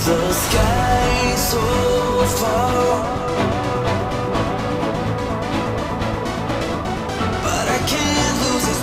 The sky so far, but I can't lose it.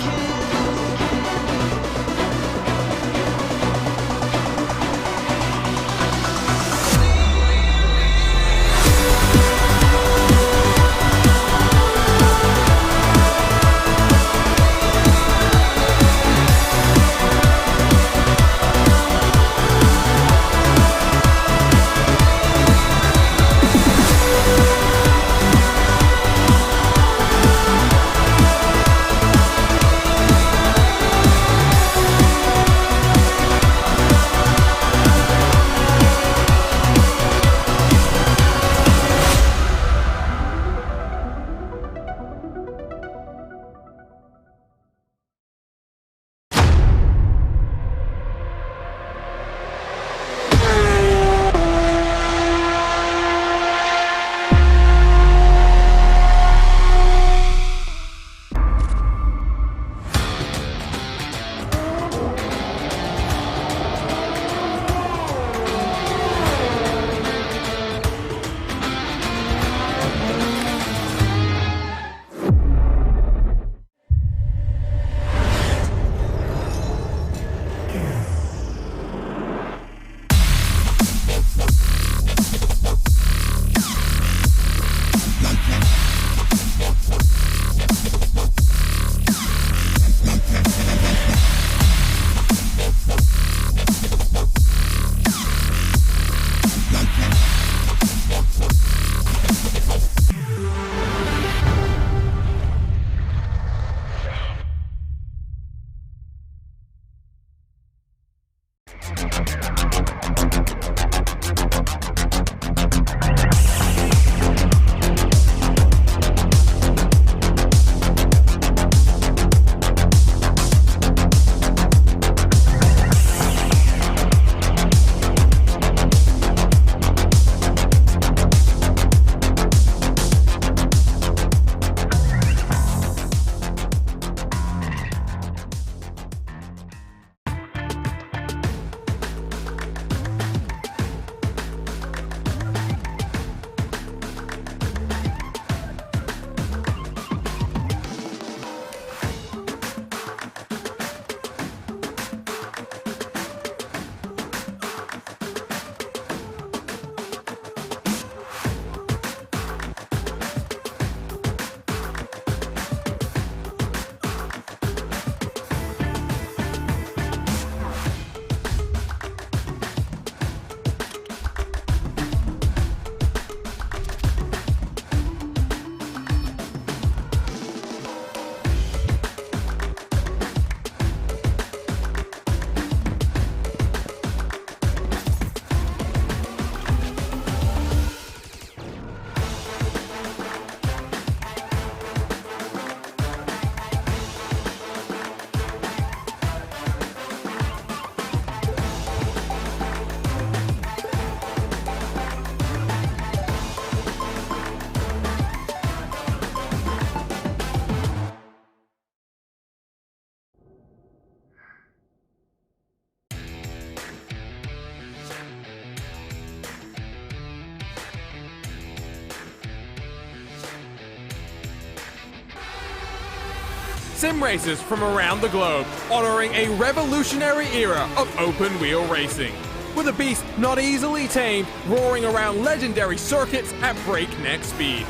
Sim racers from around the globe, honoring a revolutionary era of open-wheel racing. With a beast not easily tamed, roaring around legendary circuits at breakneck speed.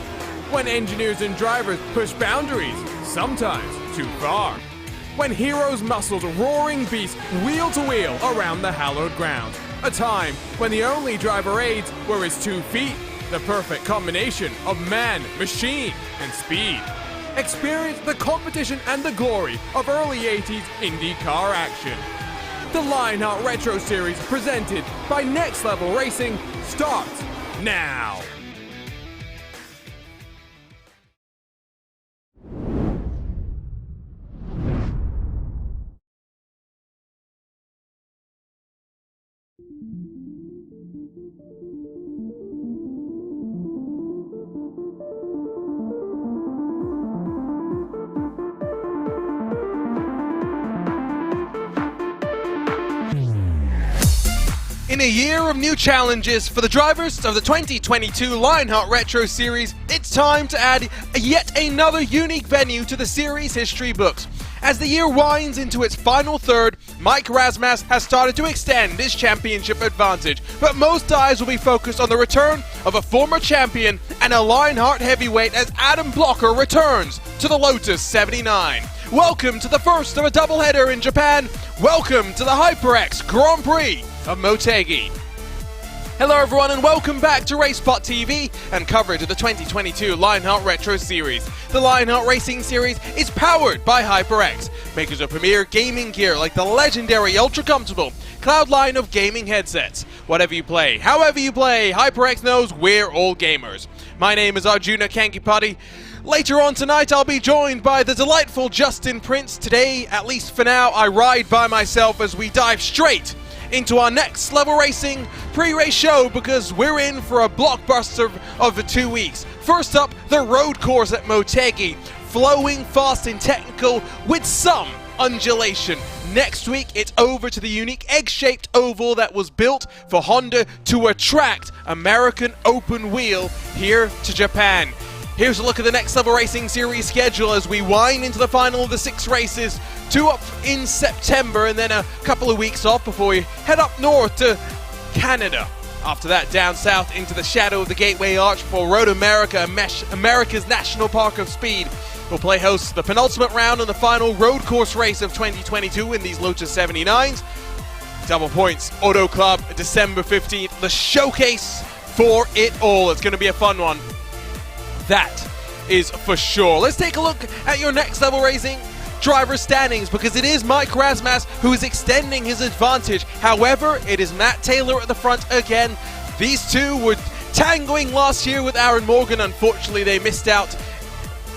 When engineers and drivers push boundaries, sometimes too far. When heroes muscled roaring beasts wheel to wheel around the hallowed ground. A time when the only driver aids were his 2 feet, the perfect combination of man, machine, and speed. Experience the competition and the glory of early 80s IndyCar action. The Lionheart Retro Series presented by Next Level Racing starts now. In a year of new challenges for the drivers of the 2022 Lionheart Retro Series, it's time to add yet another unique venue to the series history books. As the year winds into its final third, Mike Rasmas has started to extend his championship advantage, but most eyes will be focused on the return of a former champion and a Lionheart heavyweight as Adam Blocker returns to the Lotus 79. Welcome to the first of a doubleheader in Japan. Welcome to the HyperX Grand Prix of Motegi. Hello everyone and welcome back to racespottv and coverage of the 2022 Lionheart Retro Series. The Lionheart Racing Series is powered by HyperX, makers of premier gaming gear like the legendary ultra-comfortable Cloud line of gaming headsets. Whatever you play, however you play, HyperX knows we're all gamers. My name is Arjuna Kankipati. Later on tonight I'll be joined by the delightful Justin Prince. Today, at least for now, I ride by myself as we dive straight into our next level racing pre-race show because we're in for a blockbuster of the 2 weeks. First up, the road course at Motegi, flowing fast and technical with some undulation. Next week, it's over to the unique egg-shaped oval that was built for Honda to attract American open wheel here to Japan. Here's a look at the next level racing series schedule as we wind into the final of the 6 races. 2 up in September and then a couple of weeks off before we head up north to Canada. After that, down south into the shadow of the Gateway Arch for Road America, America's National Park of Speed. We'll play host to the penultimate round and the final road course race of 2022 in these Lotus 79s. Double Points Auto Club, December 15th, the showcase for it all. It's going to be a fun one. That is for sure. Let's take a look at your next level racing driver standings because it is Mike Rasmas who is extending his advantage. However, it is Matt Taylor at the front again. These two were tangoing last year with Aaron Morgan. Unfortunately, they missed out.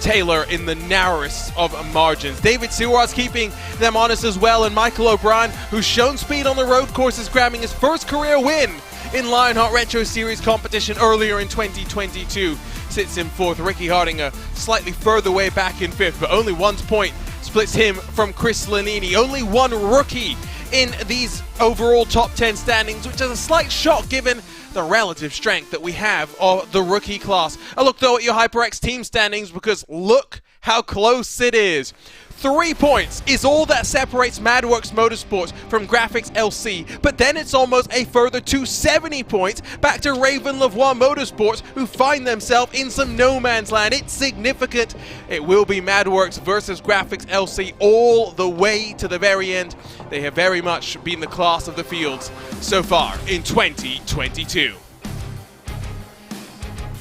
Taylor in the narrowest of margins. David Seward's keeping them honest as well, and Michael O'Brien, who's shown speed on the road course, is grabbing his first career win in Lionheart Retro Series competition earlier in 2022. Sits in 4th. Ricky Harding slightly further way back in 5th, but only 1 point splits him from Chris Lanini. Only one rookie in these overall top 10 standings, which is a slight shock given the relative strength that we have of the rookie class. A look though at your HyperX team standings because look how close it is. 3 points is all that separates MadWorks Motorsports from Graphics LC, but then it's almost a further 270 points back to Raven Lavoie Motorsports, who find themselves in some no man's land. It's significant. It will be MadWorks versus Graphics LC all the way to the very end. They have very much been the class of the fields so far in 2022.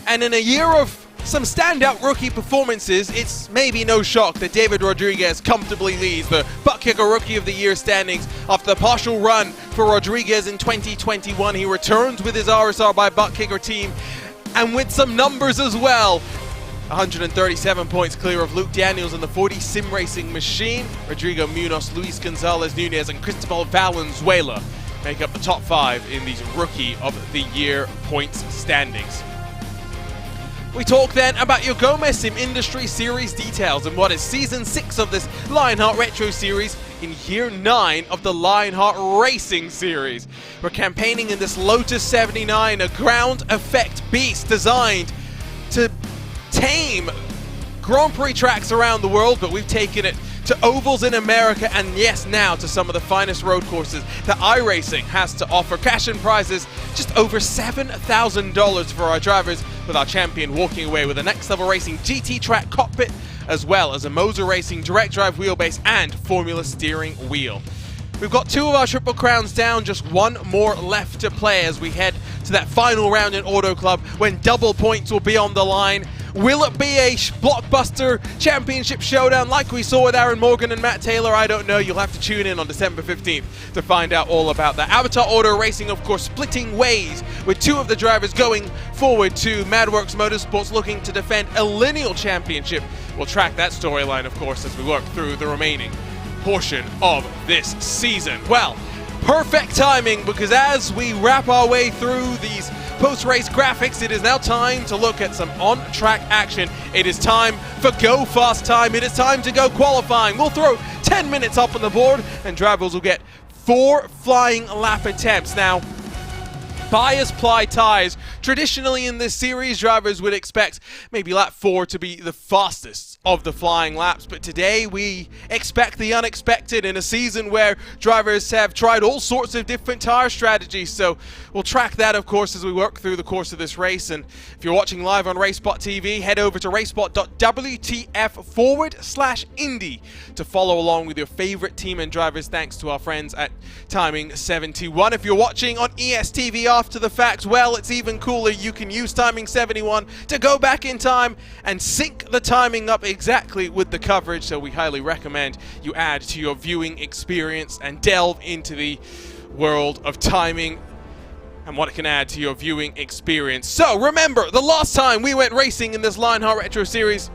And in a year of some standout rookie performances, it's maybe no shock that David Rodriguez comfortably leads the buttkicker Rookie of the Year standings after the partial run for Rodriguez in 2021. He returns with his RSR by buttkicker team and with some numbers as well. 137 points clear of Luke Daniels and the 40 simracing machine. Rodrigo Munoz, Luis Gonzalez Nunez and Cristobal Valenzuela make up the top 5 in these Rookie of the Year points standings. We talk then about your Gomez Sim Industry Series details and what is Season 6 of this Lionheart Retro Series in Year 9 of the Lionheart Racing Series. We're campaigning in this Lotus 79, a ground effect beast designed to tame Grand Prix tracks around the world, but we've taken it to ovals in America and yes, now to some of the finest road courses that iracing has to offer. Cash and prizes just over $7,000 for our drivers, with our champion walking away with a next level racing GT track cockpit as well as a Moser Racing direct drive wheelbase and Formula steering wheel. We've got 2 of our Triple Crowns down, just 1 more left to play as we head to that final round in Auto Club when double points will be on the line. Will it be a blockbuster championship showdown like we saw with Aaron Morgan and Matt Taylor? I don't know. You'll have to tune in on December 15th to find out all about that. Avatar Auto Racing, of course, splitting ways with 2 of the drivers going forward to MadWorks Motorsports looking to defend a lineal championship. We'll track that storyline, of course, as we work through the remaining portion of this season. Well, perfect timing because as we wrap our way through these post-race graphics, it is now time to look at some on-track action. It is time for Go Fast time. It is time to go qualifying. We'll throw 10 minutes up on the board and drivers will get 4 flying lap attempts. Now, bias ply tires. Traditionally in this series, drivers would expect maybe lap 4 to be the fastest of the flying laps, but today we expect the unexpected in a season where drivers have tried all sorts of different tire strategies. So we'll track that, of course, as we work through the course of this race. And if you're watching live on racespottv, head over to racespot.wtf/Indy to follow along with your favorite team and drivers, thanks to our friends at Timing 71. If you're watching on ESTV after the fact, well, it's even cooler. You can use Timing 71 to go back in time and sync the timing up exactly with the coverage, so we highly recommend you add to your viewing experience and delve into the world of timing and what it can add to your viewing experience. So remember, the last time we went racing in this Lionheart Retro Series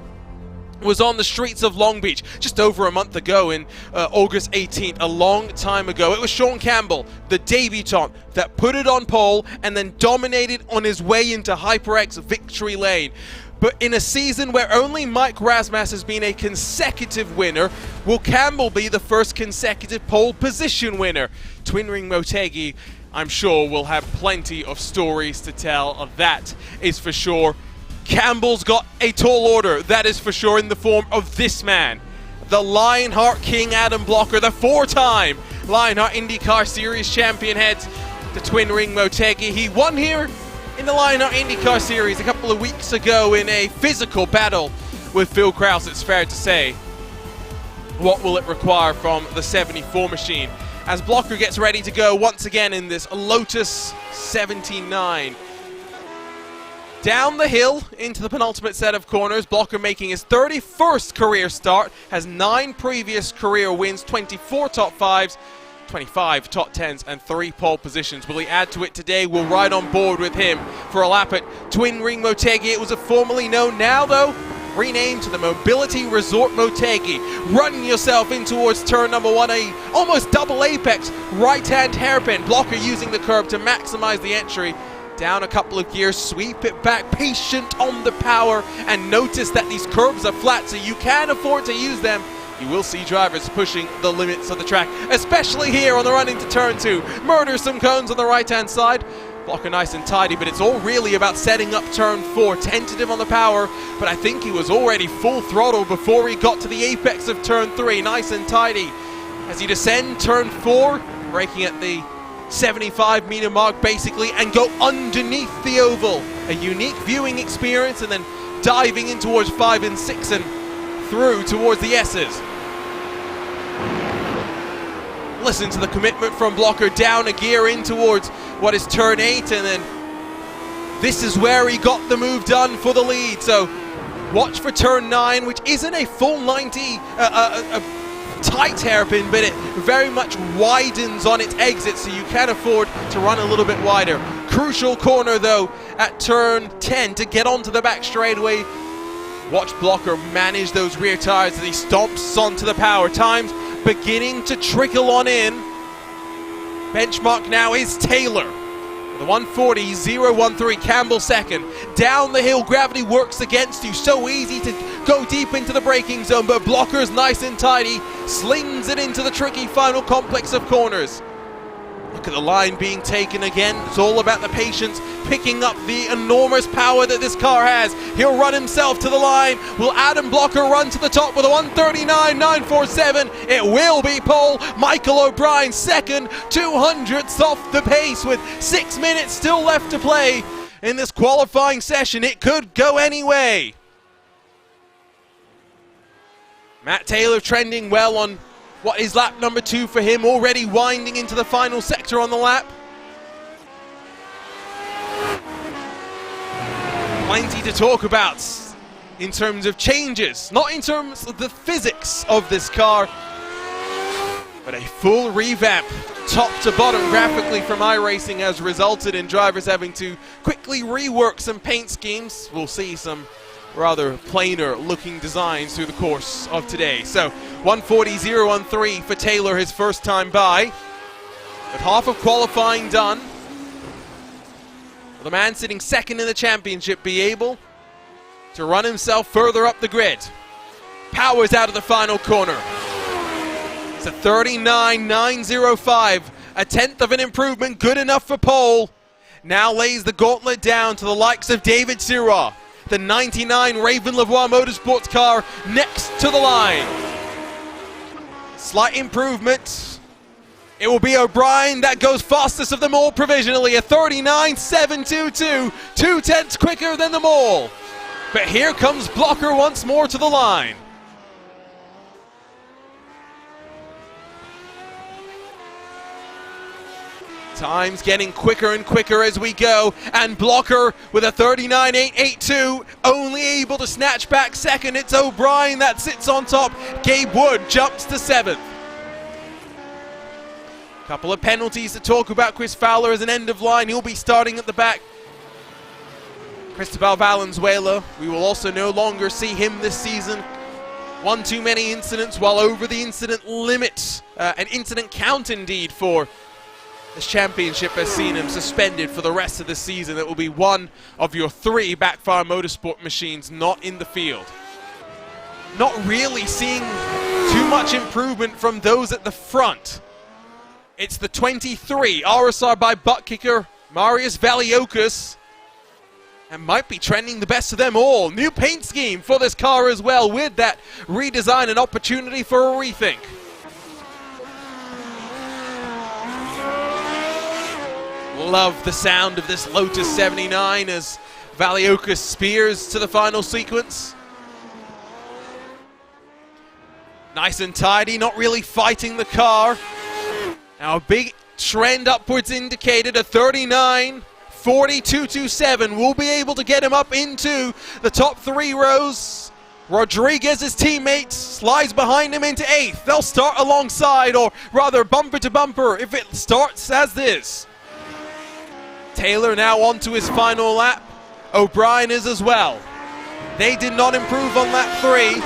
was on the streets of Long Beach just over a month ago in August 18th, a long time ago. It was Sean Campbell, the debutant, that put it on pole and then dominated on his way into HyperX victory lane. But in a season where only Mike Rasmus has been a consecutive winner, will Campbell be the first consecutive pole position winner? Twin Ring Motegi, I'm sure, will have plenty of stories to tell. That is for sure. Campbell's got a tall order, that is for sure, in the form of this man, the Lionheart King Adam Blocker, the 4-time Lionheart IndyCar Series champion, heads to Twin Ring Motegi. He won here in the Lionheart IndyCar Series a couple of weeks ago in a physical battle with Phil Krause, it's fair to say. What will it require from the 74 machine as Blocker gets ready to go once again in this Lotus 79? Down the hill into the penultimate set of corners, Blocker making his 31st career start, has 9 previous career wins, 24 top 5s, 25 top 10s, and 3 pole positions. Will he add to it today? We'll ride on board with him for a lap at Twin Ring Motegi. It was formerly known, now though, renamed to the Mobility Resort Motegi. Running yourself in towards turn number 1, a almost double apex right-hand hairpin. Blocker using the curb to maximize the entry. Down a couple of gears, sweep it back, patient on the power, and notice that these curbs are flat, so you can afford to use them. You will see drivers pushing the limits of the track, especially here on the run into turn 2. Murder some cones on the right-hand side. Blocker nice and tidy, but it's all really about setting up turn 4. Tentative on the power, but I think he was already full throttle before he got to the apex of turn 3. Nice and tidy. As you descend turn 4, braking at the 75-meter mark basically, and go underneath the oval. A unique viewing experience, and then diving in towards 5 and 6 and through towards the S's. Listen to the commitment from Blocker, down a gear in towards what is turn 8, and then this is where he got the move done for the lead. So watch for turn 9, which isn't a full 90 tight hairpin, but it very much widens on its exit, so you can afford to run a little bit wider. Crucial corner though at turn 10 to get onto the back straightaway. Watch Blocker manage those rear tires as he stomps onto the power. Times beginning to trickle on in. Benchmark now is Taylor. The 140.013, Campbell second. Down the hill, gravity works against you. So easy to go deep into the braking zone, but Blocker's nice and tidy. Slings it into the tricky final complex of corners. Look at the line being taken again. It's all about the patience, picking up the enormous power that this car has. He'll run himself to the line. Will Adam Blocker run to the top with a 139.947? It will be pole. Michael O'Brien second, 200ths off the pace with 6 minutes still left to play in this qualifying session. It could go any way. Matt Taylor trending well on what is lap number 2 for him, already winding into the final sector on the lap. Plenty to talk about in terms of changes, not in terms of the physics of this car, but a full revamp, top to bottom graphically from iRacing, has resulted in drivers having to quickly rework some paint schemes. We'll see some rather plainer looking designs through the course of today. So 140.013 for Taylor, his first time by. With half of qualifying done, will the man sitting second in the championship be able to run himself further up the grid? Powers out of the final corner. It's a 39.905, a tenth of an improvement, good enough for pole. now lays the gauntlet down to the likes of David Sirah, the 99 Raven Lavoie Motorsports car next to the line. Slight improvement. It will be O'Brien that goes fastest of them all provisionally, a 39.722, 2/10 quicker than them all. But here comes Blocker once more to the line. Time's getting quicker and quicker as we go, and Blocker with a 39.882, only able to snatch back second. It's O'Brien that sits on top. Gabe Wood jumps to 7th. Couple of penalties to talk about. Chris Fowler as an end of line. He'll be starting at the back. Cristobal Valenzuela, we will also no longer see him this season. One too many incidents, while over the incident limit. An incident count indeed for this championship has seen him suspended for the rest of the season. It will be one of your 3 Backfire Motorsport machines not in the field. Not really seeing too much improvement from those at the front. It's the 23 RSR by buttkicker Marius Valiokis, and might be trending the best of them all. New paint scheme for this car as well, with that redesign and opportunity for a rethink. Love the sound of this Lotus 79 as Valiokis spears to the final sequence. Nice and tidy, not really fighting the car. Now a big trend upwards indicated, a 39.4227 will be able to get him up into the top 3 rows. Rodriguez's teammate slides behind him into 8th. They'll start alongside, or rather bumper to bumper if it starts as this. Taylor now onto his final lap. O'Brien is as well. They did not improve on lap 3.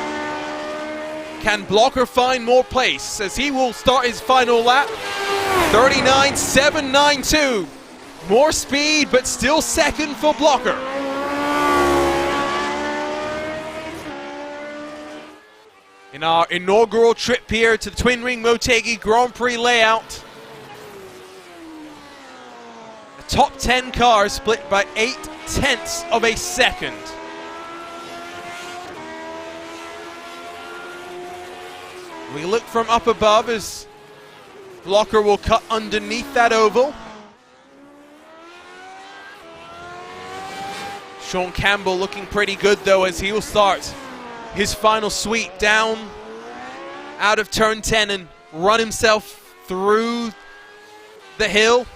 Can Blocker find more place as he will start his final lap? 39.792. More speed, but still second for Blocker. In our inaugural trip here to the Twin Ring Motegi Grand Prix layout, the top 10 cars split by 0.8 of a second. We look from up above as Blocker will cut underneath that oval. Sean Campbell looking pretty good though, as he will start his final sweep down out of turn 10 and run himself through the hill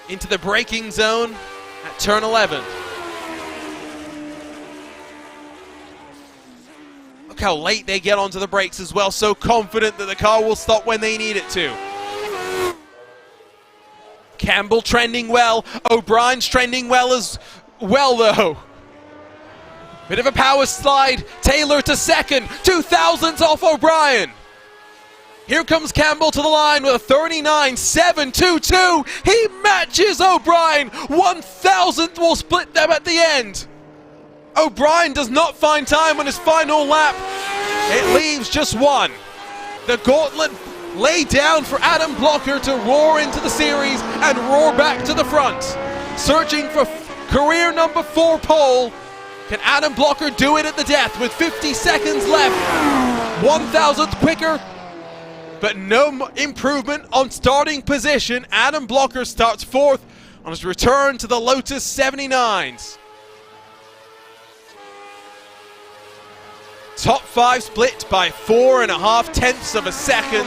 into the braking zone at turn 11. Look how late they get onto the brakes as well, so confident that the car will stop when they need it to. Campbell trending well, O'Brien's trending well as well though. Bit of a power slide, Taylor to second, 2,000ths off O'Brien. Here comes Campbell to the line with a 39.722. He matches O'Brien, 1,000th will split them at the end. O'Brien does not find time on his final lap. It leaves just one. The gauntlet laid down for Adam Blocker to roar into the series and roar back to the front. Searching for career number 4 pole. Can Adam Blocker do it at the death with 50 seconds left? 1,000th quicker, but no improvement on starting position. Adam Blocker starts 4th on his return to the Lotus 79s. Top 5 split by 4.5 of a second.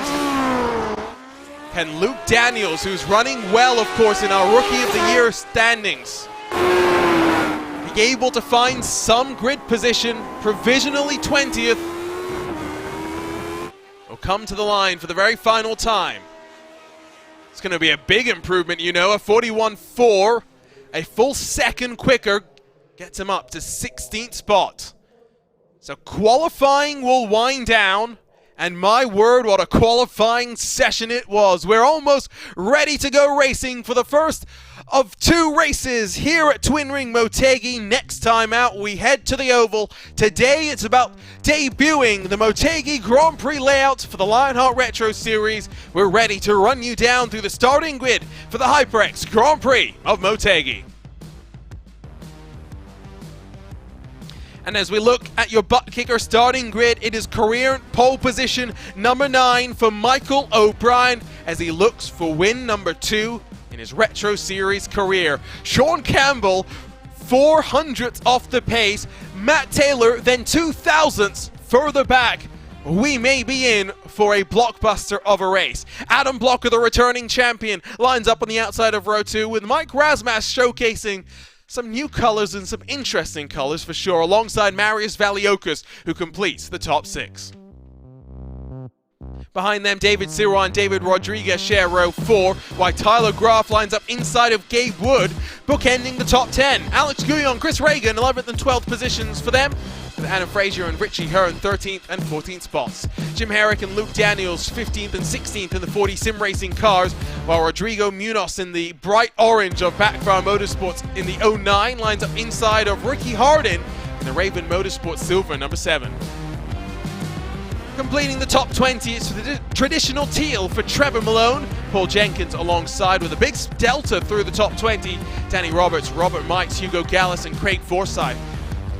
Can Luke Daniels, who's running well, of course, in our Rookie of the Year standings, be able to find some grid position, provisionally 20th, will come to the line for the very final time. It's going to be a big improvement, you know, a 41.4, a full second quicker, gets him up to 16th spot. So qualifying will wind down, and my word, what a qualifying session it was. We're almost ready to go racing for the first of 2 races here at Twin Ring Motegi. Next time out, we head to the Oval. Today, it's about debuting the Motegi Grand Prix layout for the Lionheart Retro Series. We're ready to run you down through the starting grid for the HyperX Grand Prix of Motegi. And as we look at your buttkicker starting grid, it is career pole position number 9 for Michael O'Brien as he looks for win number 2 in his Retro Series career. Sean Campbell, 400th off the pace. Matt Taylor, then 2,000ths further back. We may be in for a blockbuster of a race. Adam Blocker, the returning champion, lines up on the outside of row 2 with Mike Rasmas showcasing some new colors and some interesting colors for sure, alongside Marius Valiokas, who completes the top 6. Behind them, David Sirwa and David Rodriguez share row 4, while Tyler Graf lines up inside of Gabe Wood, bookending the top 10. Alex Guyon, Chris Reagan, 11th and 12th positions for them, with Adam Frazier and Richie Hearn 13th and 14th spots. Jim Herrick and Luke Daniels 15th and 16th in the 40 sim racing cars, while Rodrigo Munoz in the bright orange of Backfire Motorsports in the 09 lines up inside of Ricky Hardin in the Raven Motorsports Silver number 7. Completing the top 20, it's the traditional teal for Trevor Malone. Paul Jenkins alongside with a big delta through the top 20. Danny Roberts, Robert Mikes, Hugo Gallus and Craig Forsyth.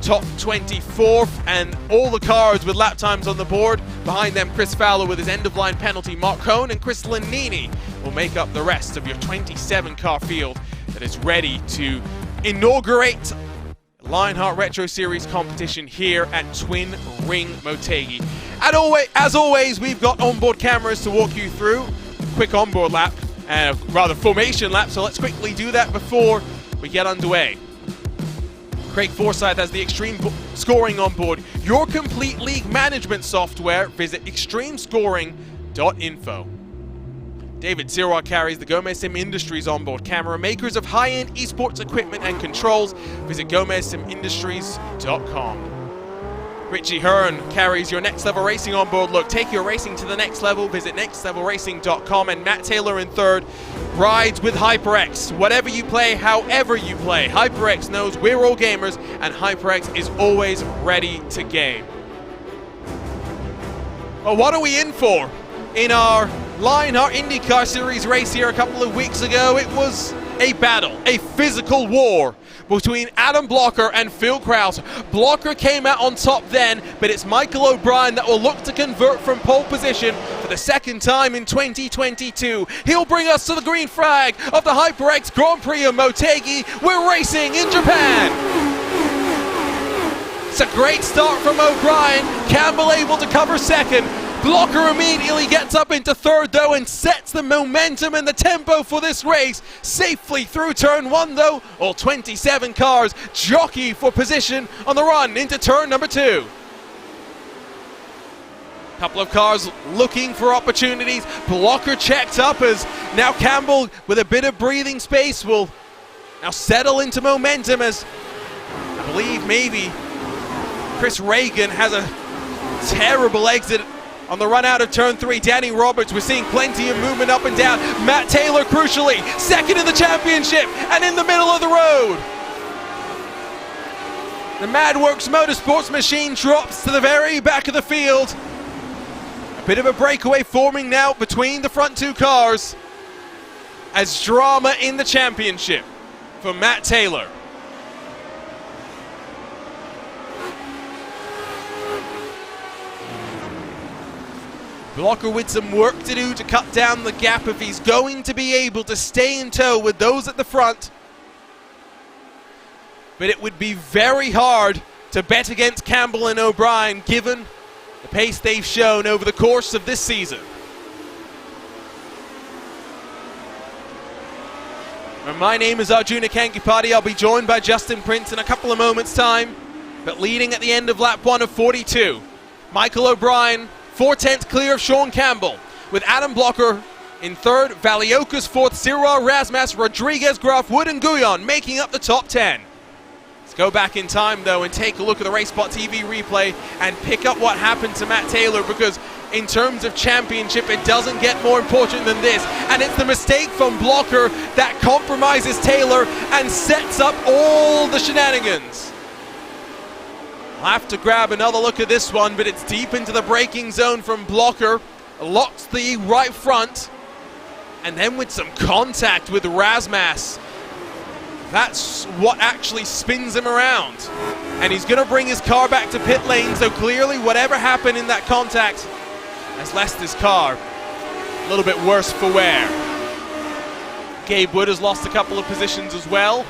Top 24th, and all the cars with lap times on the board. Behind them, Chris Fowler with his end-of-line penalty. Mark Cohn and Chris Lanini will make up the rest of your 27-car field that is ready to inaugurate Lionheart Retro Series competition here at Twin Ring Motegi. As always, we've got onboard cameras to walk you through. Quick onboard lap, rather formation lap, so let's quickly do that before we get underway. Craig Forsyth has the Extreme Scoring on board. Your complete league management software. Visit extremescoring.info. David Sirwa carries the Gomez Sim Industries onboard camera, makers of high-end esports equipment and controls. Visit gomezsimindustries.com. Richie Hearn carries your Next Level Racing onboard look. Take your racing to the next level. Visit nextlevelracing.com. And Matt Taylor in third rides with HyperX. Whatever you play, however you play, HyperX knows we're all gamers, and HyperX is always ready to game. Well, what are we in for? In our Lionheart IndyCar Series race here a couple of weeks ago, it was a battle, a physical war between Adam Blocker and Phil Krause. Blocker came out on top then, but it's Michael O'Brien that will look to convert from pole position for the second time in 2022. He'll bring us to the green flag of the HyperX Grand Prix of Motegi. We're racing in Japan. It's a great start from O'Brien. Campbell able to cover second. Blocker immediately gets up into third though and sets the momentum and the tempo for this race. Safely through turn 1 though, all 27 cars jockey for position on the run into turn number 2. Couple of cars looking for opportunities. Blocker checked up as now Campbell with a bit of breathing space will now settle into momentum as I believe maybe Chris Reagan has a terrible exit on the run out of turn 3. Danny Roberts, we're seeing plenty of movement up and down. Matt Taylor, crucially, second in the championship and in the middle of the road. The Madworks Motorsports machine drops to the very back of the field. A bit of a breakaway forming now between the front 2 cars as drama in the championship for Matt Taylor. Blocker with some work to do to cut down the gap if he's going to be able to stay in tow with those at the front. But it would be very hard to bet against Campbell and O'Brien given the pace they've shown over the course of this season. Well, my name is Arjuna Kankipati. I'll be joined by Justin Prince in a couple of moments' time. But leading at the end of lap 1 of 42, Michael O'Brien, 4/10 clear of Sean Campbell, with Adam Blocker in third, Valiokas fourth, Sirwa, Rasmas, Rodriguez, Graf, Wood and Guyon making up the top 10. Let's go back in time though and take a look at the racespottv replay and pick up what happened to Matt Taylor, because in terms of championship. It doesn't get more important than this, and it's the mistake from Blocker that compromises Taylor and sets up all the shenanigans. I'll have to grab another look at this one, but it's deep into the braking zone from Blocker, locks the right front, and then with some contact with Rasmus, that's what actually spins him around. And he's going to bring his car back to pit lane, so clearly whatever happened in that contact has left his car a little bit worse for wear. Gabe Wood has lost a couple of positions as well.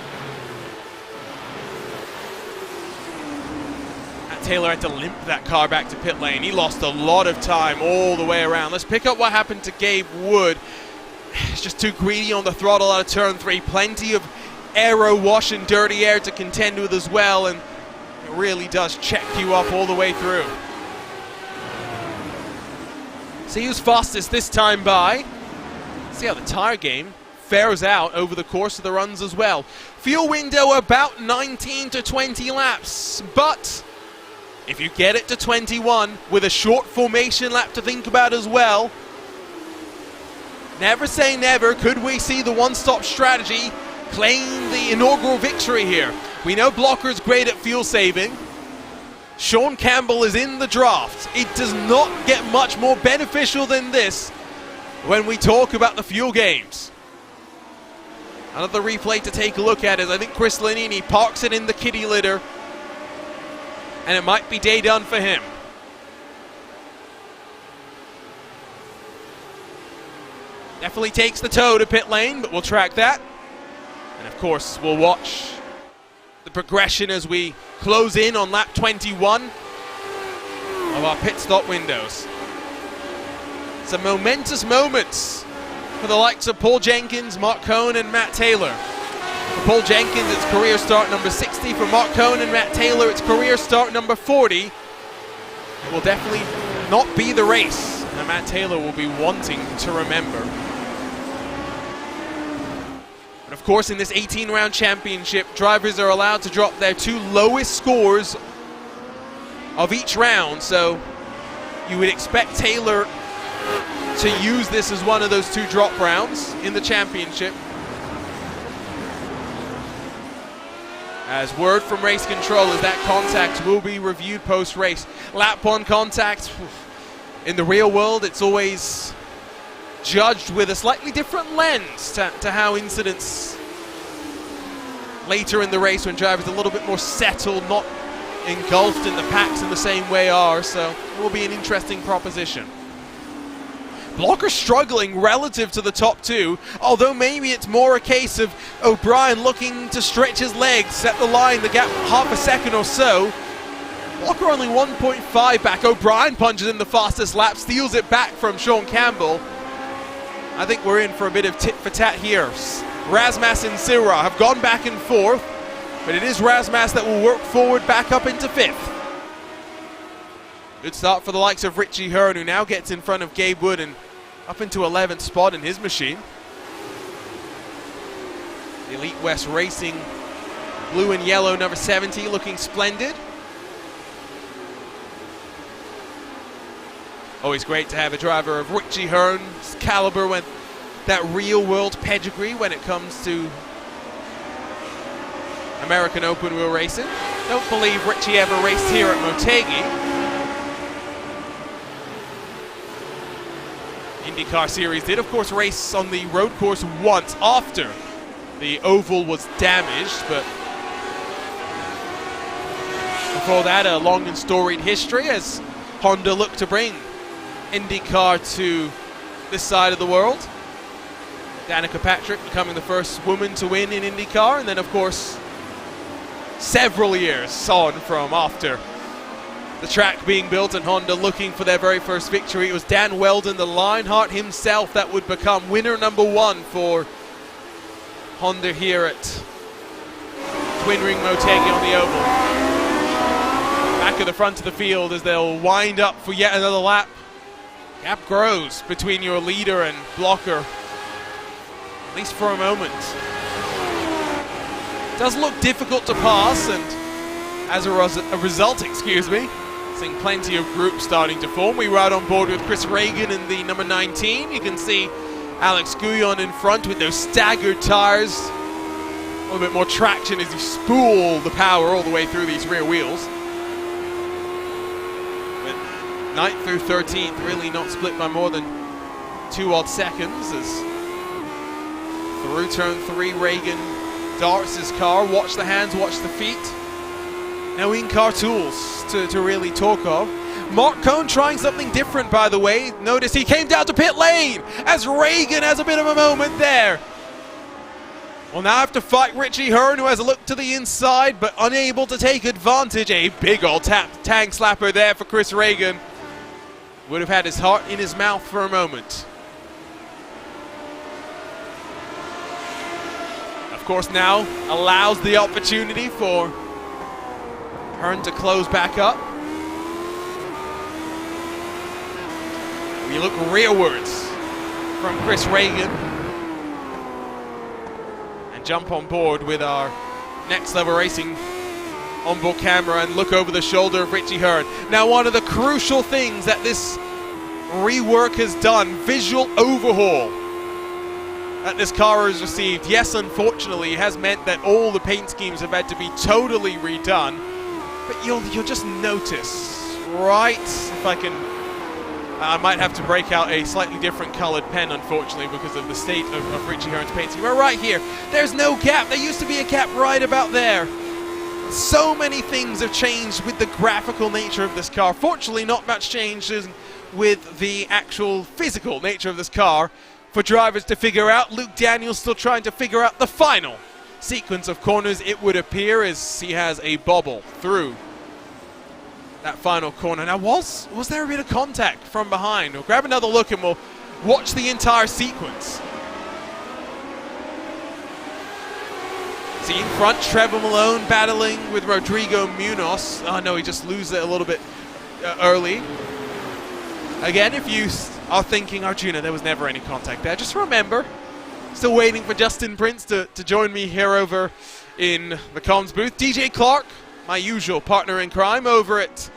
Matt Taylor had to limp that car back to pit lane. He lost a lot of time all the way around. Let's pick up what happened to Gabe Wood. He's just too greedy on the throttle out of turn 3. Plenty of aero wash and dirty air to contend with as well, and it really does check you up all the way through. See who's fastest this time by. See how the tire game fares out over the course of the runs as well. Fuel window about 19 to 20 laps, but if you get it to 21 with a short formation lap to think about as well, never say never. Could we see the one-stop strategy claim the inaugural victory here? We know Blocker's great at fuel saving. Sean Campbell is in the draft. It does not get much more beneficial than this when we talk about the fuel games. Another replay to take a look at is I think Chris Lanini parks it in the kitty litter, and it might be day done for him. Definitely takes the toe to pit lane, but we'll track that. And of course, we'll watch the progression as we close in on lap 21 of our pit stop windows. Some momentous moments for the likes of Paul Jenkins, Mark Cohn, and Matt Taylor. For Paul Jenkins, it's career start number 60. For Mark Cohn and Matt Taylor, it's career start number 40. It will definitely not be the race that Matt Taylor will be wanting to remember. But of course, in this 18-round championship, drivers are allowed to drop their 2 lowest scores of each round, so you would expect Taylor to use this as one of those 2 drop rounds in the championship. As word from race control is that contact will be reviewed post-race. Lap 1 contact, in the real world, it's always judged with a slightly different lens to how incidents later in the race, when drivers are a little bit more settled, not engulfed in the packs in the same way are, so it will be an interesting proposition. Blocker struggling relative to the top 2, although maybe it's more a case of O'Brien looking to stretch his legs at the line, the gap half a second or so. Blocker only 1.5 back. O'Brien punches in the fastest lap, steals it back from Sean Campbell. I think we're in for a bit of tit for tat here. Rasmus and Sirra have gone back and forth, but it is Rasmus that will work forward back up into 5th. Good start for the likes of Richie Hearn, who now gets in front of Gabe Wood and up into 11th spot in his machine. The Elite West Racing blue and yellow number 70 looking splendid. Always great to have a driver of Richie Hearn's caliber with that real-world pedigree when it comes to American open wheel racing. Don't believe Richie ever raced here at Motegi. IndyCar Series did, of course, race on the road course once after the oval was damaged, but before that, a long and storied history as Honda looked to bring IndyCar to this side of the world. Danica Patrick becoming the first woman to win in IndyCar, and then of course several years on from after the track being built and Honda looking for their very first victory, it was Dan Weldon, the Lionheart himself, that would become winner number 1 for Honda here at Twin Ring Motegi on the oval. Back at the front of the field as they'll wind up for yet another lap. Gap grows between your leader and Blocker, at least for a moment. It does look difficult to pass, and as a result, Seeing plenty of groups starting to form. We ride on board with Chris Reagan in the number 19. You can see Alex Guyon in front with those staggered tires. A little bit more traction as you spool the power all the way through these rear wheels. But 9th through 13th really not split by more than 2 odd seconds as through turn 3 Reagan darts his car. Watch the hands, watch the feet. No in-car tools to really talk of. Mark Cohn trying something different, by the way. Notice he came down to pit lane as Reagan has a bit of a moment there. Will now have to fight Richie Hearn, who has a look to the inside, but unable to take advantage. A big old tang slapper there for Chris Reagan. Would have had his heart in his mouth for a moment. Of course, now allows the opportunity for Hearn to close back up. We look rearwards from Chris Reagan and jump on board with our Next Level Racing onboard camera and look over the shoulder of Richie Hearn. Now, one of the crucial things that this rework has done, visual overhaul that this car has received. Yes, unfortunately, it has meant that all the paint schemes have had to be totally redone. But you'll just notice, right? If I can, I might have to break out a slightly different colored pen, unfortunately, because of the state of Richie Hearn's paint scheme. But right here, there's no gap. There used to be a gap right about there. So many things have changed with the graphical nature of this car. Fortunately, not much changes with the actual physical nature of this car for drivers to figure out. Luke Daniels still trying to figure out the final sequence of corners, it would appear, as he has a bobble through that final corner. Now, was there a bit of contact from behind? We'll grab another look and we'll watch the entire sequence. See in front, Trevor Malone battling with Rodrigo Munoz. Oh no, he just loses it a little bit early. Again, if you are thinking, Arjuna, there was never any contact there, just remember, still waiting for Justin Prince to join me here over in the comms booth. DJ Clark, my usual partner in crime over at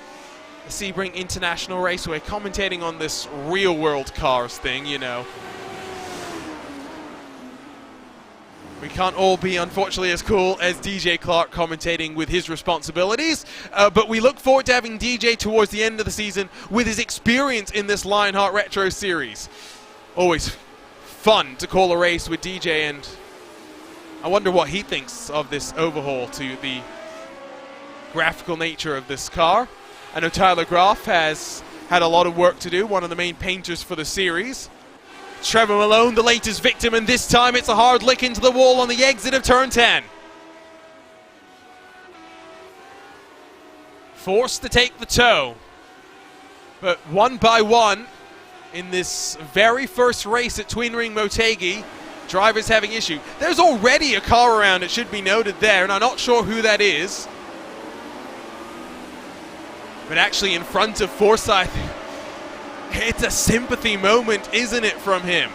the Sebring International Raceway, commentating on this real-world cars thing, you know. We can't all be, unfortunately, as cool as DJ Clark commentating with his responsibilities, but we look forward to having DJ towards the end of the season with his experience in this Lionheart Retro Series. Always fun to call a race with DJ, and I wonder what he thinks of this overhaul to the graphical nature of this car. I know Tyler Groff has had a lot of work to do, one of the main painters for the series. Trevor Malone, the latest victim, and this time it's a hard lick into the wall on the exit of turn 10. Forced to take the tow, but one by one, in this very first race at Twin Ring Motegi, drivers having issue. There's already a car around, it should be noted there, and I'm not sure who that is. But actually in front of Forsyth, it's a sympathy moment, isn't it, from him?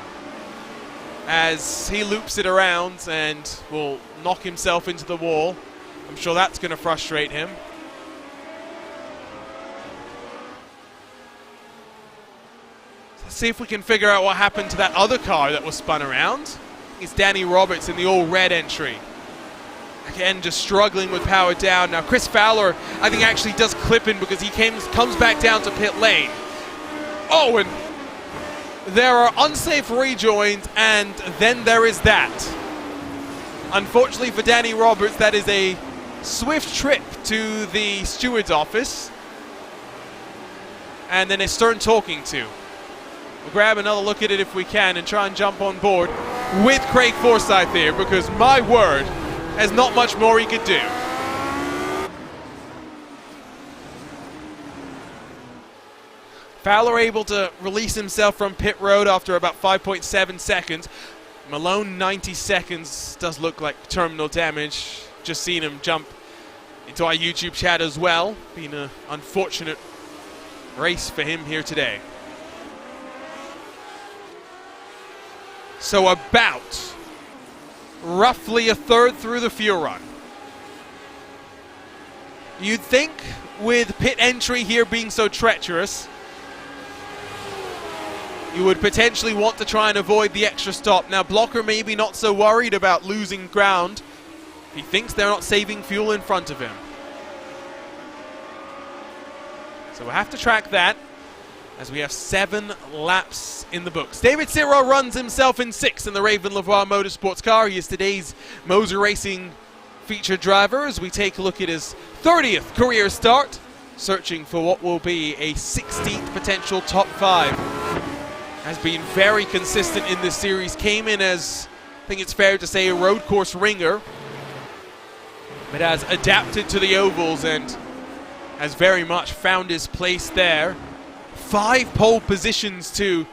As he loops it around and will knock himself into the wall. I'm sure that's going to frustrate him. Let's see if we can figure out what happened to that other car that was spun around. It's Danny Roberts in the all-red entry. Again, just struggling with power down. Now, Chris Fowler, I think, actually does clip in because he comes back down to pit lane. Oh, and there are unsafe rejoins, and then there is that. Unfortunately for Danny Roberts, that is a swift trip to the steward's office, and then a stern talking to. We'll grab another look at it if we can and try and jump on board with Craig Forsyth here, because my word, there's not much more he could do. Fowler able to release himself from pit road after about 5.7 seconds. Malone 90 seconds, does look like terminal damage. Just seen him jump into our YouTube chat as well. Been an unfortunate race for him here today. So about roughly a third through the fuel run. You'd think with pit entry here being so treacherous, you would potentially want to try and avoid the extra stop. Now, Blocker maybe not so worried about losing ground. He thinks they're not saving fuel in front of him. So we'll have to track that as we have 7 laps in the books. David Sirrell runs himself in 6th in the Raven Lavoie Motorsports car. He is today's Moser Racing featured driver as we take a look at his 30th career start, searching for what will be a 16th potential top 5. Has been very consistent in this series, came in as, I think it's fair to say, a road course ringer, but has adapted to the ovals and has very much found his place there. 5 pole positions to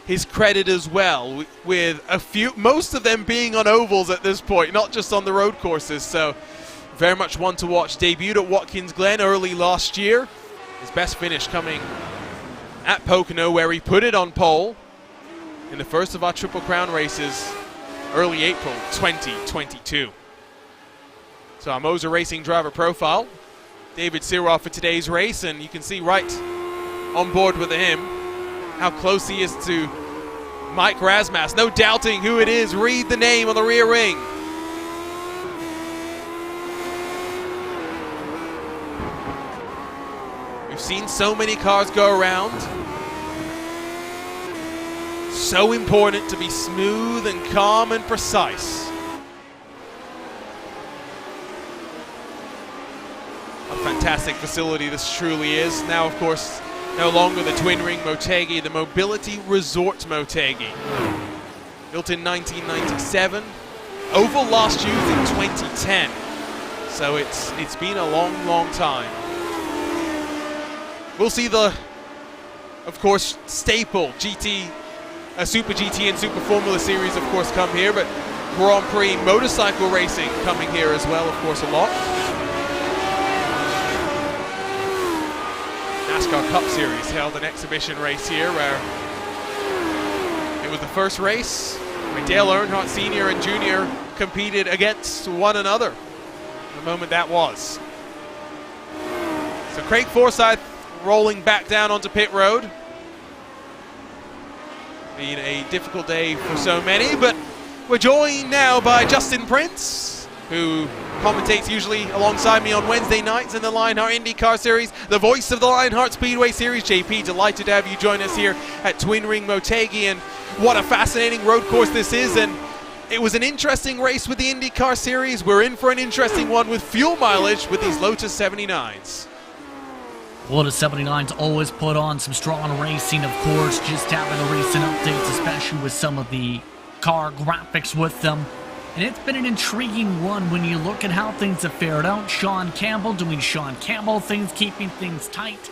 his credit as well, with a few, most of them being on ovals at this point, not just on the road courses. So very much one to watch. Debuted at Watkins Glen early last year. His best finish coming at Pocono, where he put it on pole in the first of our Triple Crown races early April 2022. So our Moser Racing driver profile, David Sirrell for today's race, and you can see right on board with him how close he is to Mike Razmas. No doubting who it is. Read the name on the rear ring. We've seen so many cars go around. So important to be smooth and calm and precise. A fantastic facility this truly is. Now, of course, no longer the twin ring Motegi, the Mobility Resort Motegi. Built in 1997. Oval last used in 2010. So it's been a long, long time. We'll see the, of course, staple GT, Super GT and Super Formula Series, of course, come here, but Grand Prix motorcycle racing coming here as well, of course, a lot. NASCAR Cup Series held an exhibition race here where it was the first race where Dale Earnhardt Sr. and Jr. competed against one another. The moment that was. So Craig Forsyth rolling back down onto pit road. Been a difficult day for so many, but we're joined now by Justin Prince, who commentates usually alongside me on Wednesday nights in the Lionheart IndyCar Series, the voice of the Lionheart Speedway Series. JP, delighted to have you join us here at Twin Ring Motegi, and what a fascinating road course this is. And it was an interesting race with the IndyCar Series. We're in for an interesting one with fuel mileage with these Lotus 79s. Lotus 79s always put on some strong racing, of course, just having the recent updates, especially with some of the car graphics with them. And it's been an intriguing one when you look at how things have fared out. Sean Campbell doing Sean Campbell things, keeping things tight.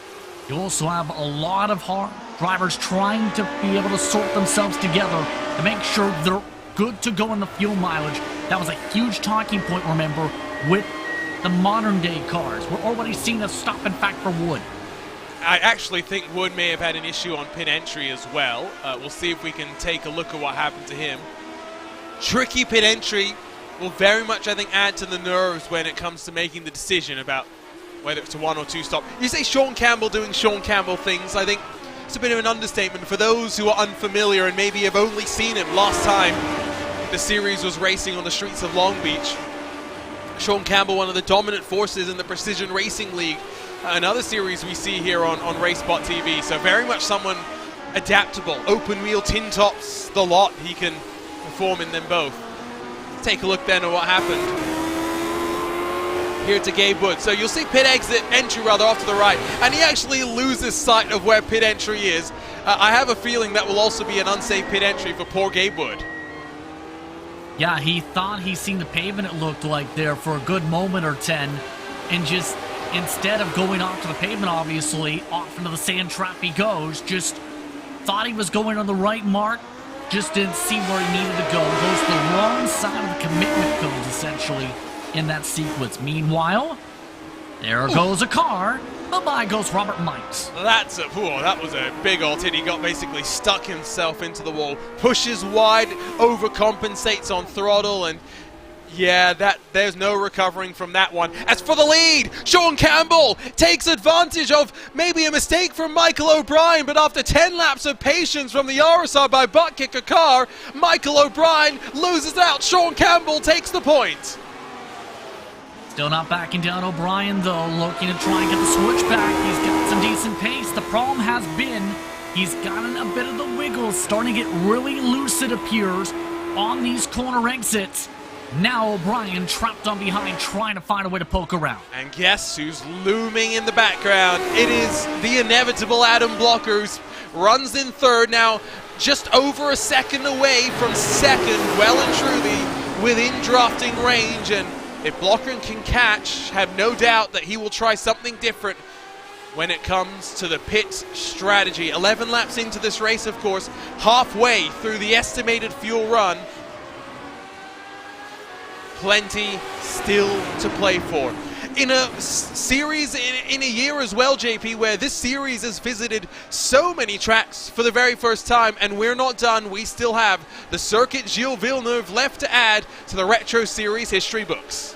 You also have a lot of hard drivers trying to be able to sort themselves together to make sure they're good to go in the fuel mileage. That was a huge talking point, remember, with the modern day cars. We're already seeing a stop and fact for Wood. I actually think Wood may have had an issue on pit entry as well. We'll see if we can take a look at what happened to him. Tricky pit entry will very much, I think, add to the nerves when it comes to making the decision about whether it's a 1 or 2 stop. You say Sean Campbell doing Sean Campbell things. I think it's a bit of an understatement for those who are unfamiliar and maybe have only seen him last time the series was racing on the streets of Long Beach. Sean Campbell, one of the dominant forces in the Precision Racing League, another series we see here on racespottv. So very much someone adaptable, open wheel, tin tops, the lot. He can perform in them both. Let's take a look then at what happened here to Gabe Wood. So you'll see pit exit, entry rather, off to the right, and he actually loses sight of where pit entry is. I have a feeling that will also be an unsafe pit entry for poor Gabe Wood. Yeah, he thought he seen the pavement, it looked like, there for a good moment or 10, and just instead of going off to the pavement, obviously, off into the sand trap he goes, just thought he was going on the right mark, just didn't see where he needed to go, goes to the wrong side of the commitment codes, essentially, in that sequence. Meanwhile, there goes a car. Bye-bye goes Robert Mikes. That was a big old hit. He got basically stuck himself into the wall. Pushes wide, overcompensates on throttle, and Yeah, there's no recovering from that one. As for the lead, Sean Campbell takes advantage of maybe a mistake from Michael O'Brien, but after 10 laps of patience from the RSR by buttkicker car, Michael O'Brien loses out. Sean Campbell takes the point. Still not backing down O'Brien, though, looking to try and get the switch back. He's got some decent pace. The problem has been he's gotten a bit of the wiggles, starting to get really loose, it appears, on these corner exits. Now O'Brien trapped on behind, trying to find a way to poke around. And guess who's looming in the background? It is the inevitable Adam Blocker, who runs in third now, just over a second away from second, well and truly within drafting range. And if Blocker can catch, have no doubt that he will try something different when it comes to the pit strategy. 11 laps into this race, of course, halfway through the estimated fuel run. Plenty still to play for. In a series, in a year as well, JP, where this series has visited so many tracks for the very first time, and we're not done. We still have the Circuit Gilles Villeneuve left to add to the Retro Series history books.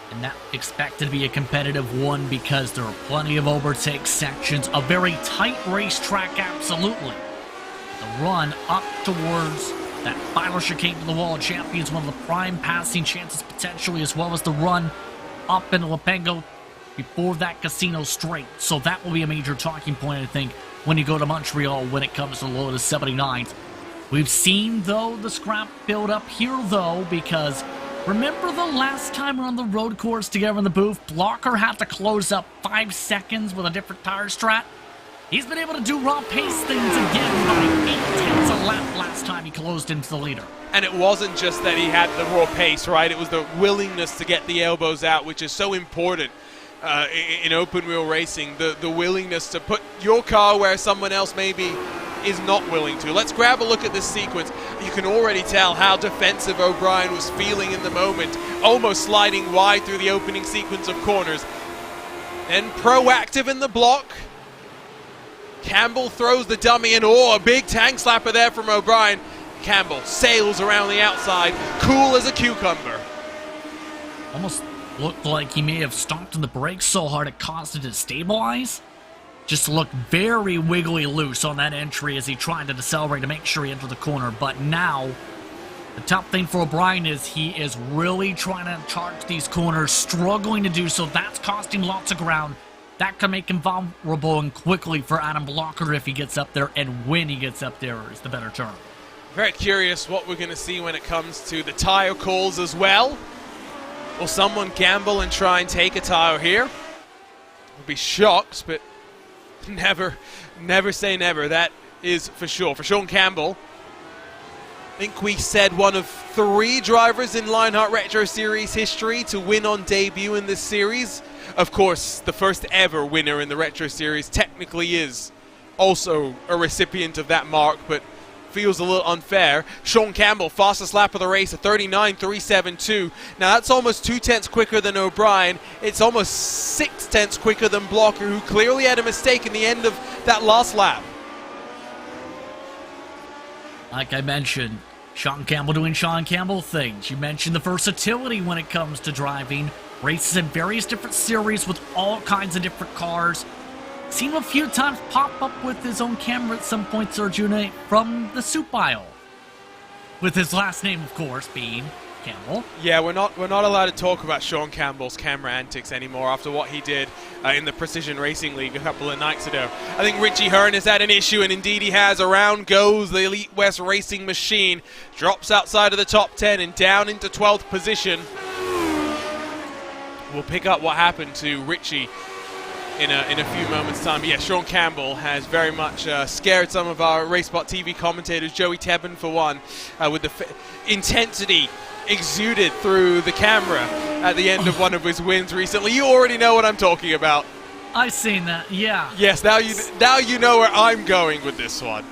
And not expected to be a competitive one because there are plenty of overtake sections. A very tight racetrack, absolutely. The run up towards that final chicane to the wall champions, one of the prime passing chances potentially, as well as the run up into Lepengo before that casino straight. So that will be a major talking point, I think, when you go to Montreal when it comes to the Lotus 79s. We've seen, though, the scrap build up here, though, because remember the last time we're on the road course together in the booth, Blocker had to close up 5 seconds with a different tire strat? He's been able to do raw pace things again by 8/10 a lap last time he closed into the leader. And it wasn't just that he had the raw pace, right? It was the willingness to get the elbows out, which is so important in open wheel racing. The willingness to put your car where someone else maybe is not willing to. Let's grab a look at this sequence. You can already tell how defensive O'Brien was feeling in the moment, almost sliding wide through the opening sequence of corners. Then proactive in the block. Campbell throws the dummy in. Oh, a big tank slapper there from O'Brien. Campbell sails around the outside, cool as a cucumber. Almost looked like he may have stomped on the brakes so hard it caused it to stabilize. Just looked very wiggly loose on that entry as he tried to decelerate to make sure he entered the corner. But now, the top thing for O'Brien is he is really trying to charge these corners, struggling to do so. That's costing lots of ground. That can make him vulnerable and quickly for Adam Blocker if he gets up there, and when he gets up there is the better term. Very curious what we're going to see when it comes to the tire calls as well. Will someone gamble and try and take a tire here? I'll be shocked, but never say never. That is for sure. For Sean Campbell, I think we said one of 3 drivers in Lionheart Retro Series history to win on debut in this series. Of course, the first ever winner in the Retro Series technically is also a recipient of that mark, but feels a little unfair. Sean Campbell, fastest lap of the race at 39.372. Now that's almost 2/10 quicker than O'Brien. It's almost 6/10 quicker than Blocker, who clearly had a mistake in the end of that last lap. Like I mentioned, Sean Campbell doing Sean Campbell things. You mentioned the versatility when it comes to driving. Races in various different series with all kinds of different cars. Seen him a few times pop up with his own camera at some point, Sergione, from the soup aisle. With his last name, of course, being Campbell. Yeah, we're not allowed to talk about Sean Campbell's camera antics anymore after what he did in the Precision Racing League a couple of nights ago. I think Richie Hearn has had an issue, and indeed he has. Around goes the Elite West Racing machine. Drops outside of the top 10 and down into 12th position. We'll pick up what happened to Richie in a few moments' time. But yeah, Sean Campbell has very much scared some of our racespottv commentators, Joey Tebben for one, with the intensity exuded through the camera at the end of one of his wins recently. You already know what I'm talking about. I've seen that, yeah. Yes, now you know where I'm going with this one.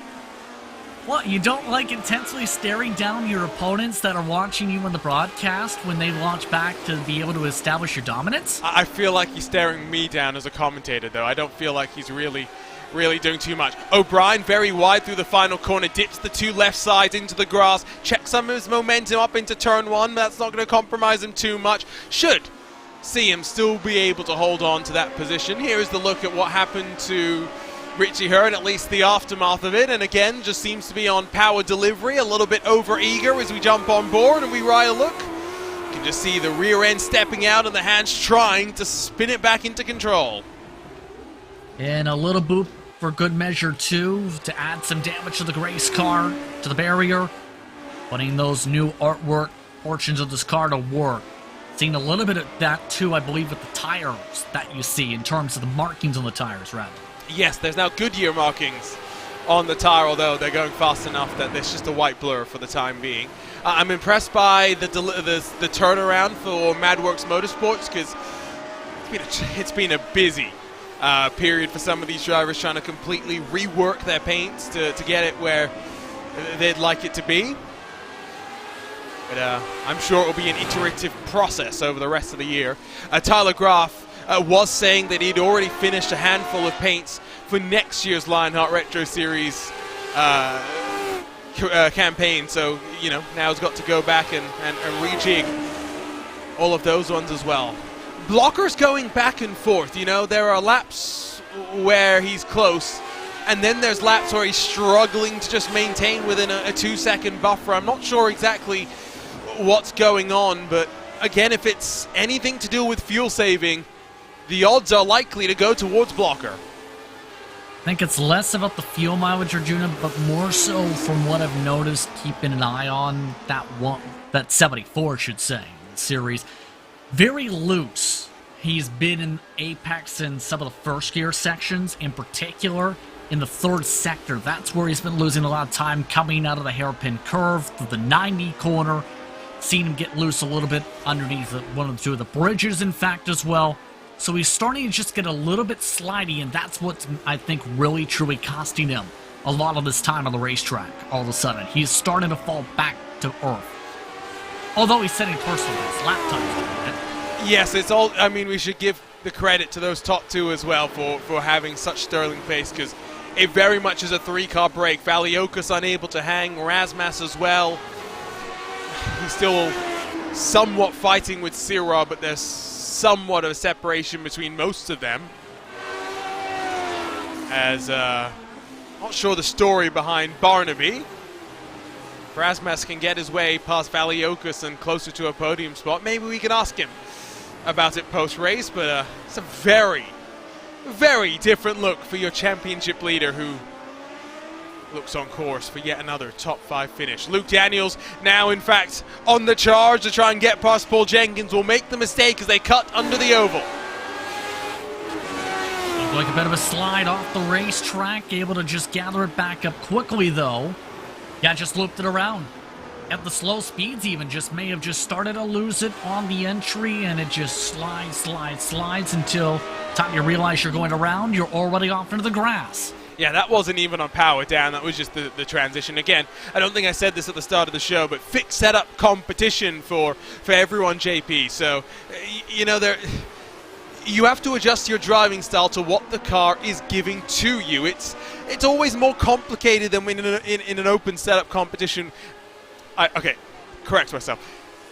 What, you don't like intensely staring down your opponents that are watching you on the broadcast when they launch back to be able to establish your dominance? I feel like he's staring me down as a commentator, though. I don't feel like he's really really doing too much. O'Brien very wide through the final corner, dips the two left sides into the grass, checks some of his momentum up into turn one, but that's not going to compromise him too much. Should see him still be able to hold on to that position. Here is the look at what happened to Richie Hearn, at least the aftermath of it, and again, just seems to be on power delivery, a little bit over-eager as we jump on board and we ride a look. You can just see the rear end stepping out and the hands trying to spin it back into control. And a little boop for good measure too, to add some damage to the race car, to the barrier, putting those new artwork portions of this car to work. Seeing a little bit of that too, I believe, with the tires that you see in terms of the markings on the tires, rather. Yes, there's now Goodyear markings on the tire, although they're going fast enough that there's just a white blur for the time being. I'm impressed by the turnaround for MadWorks Motorsports, because it's been a busy period for some of these drivers trying to completely rework their paints to get it where they'd like it to be. But I'm sure it will be an iterative process over the rest of the year. Tyler Graf was saying that he'd already finished a handful of paints for next year's Lionheart Retro Series campaign. So, you know, now he's got to go back and rejig all of those ones as well. Blocker's going back and forth. You know, there are laps where he's close, and then there's laps where he's struggling to just maintain within a 2-second buffer. I'm not sure exactly what's going on, but again, if it's anything to do with fuel saving, the odds are likely to go towards Blocker. I think it's less about the fuel mileage, Arjuna, but more so from what I've noticed, keeping an eye on that 74, should say, series. Very loose. He's been in Apex in some of the first gear sections, in particular in the third sector. That's where he's been losing a lot of time coming out of the hairpin curve through the 90 corner. Seen him get loose a little bit underneath one of the two of the bridges, in fact, as well. So he's starting to just get a little bit slidey, and that's what's, I think, really truly costing him a lot of this time on the racetrack all of a sudden. He's starting to fall back to earth. Although he's setting personal best lap times doing it. Yes, it's all. I mean, we should give the credit to those top two as well for having such sterling pace, because it very much is a three-car break. Valiokas unable to hang, Razmas as well. He's still somewhat fighting with Sirra, but there's somewhat of a separation between most of them. As, not sure the story behind Barnaby. Razmas can get his way past Valiokas and closer to a podium spot. Maybe we can ask him about it post-race, but it's a very, very different look for your championship leader who looks on course for yet another top 5 finish. Luke Daniels now, in fact, on the charge to try and get past Paul Jenkins. Will make the mistake as they cut under the oval. Looked like a bit of a slide off the racetrack, able to just gather it back up quickly, though. Yeah, just looped it around. At the slow speeds even, just may have just started to lose it on the entry, and it just slides until time you realize you're going around, you're already off into the grass. Yeah, that wasn't even on power down. That was just the transition. Again, I don't think I said this at the start of the show, but fixed setup competition for everyone, JP. So, you know, you have to adjust your driving style to what the car is giving to you. It's always more complicated than when in an open setup competition. Okay, correct myself.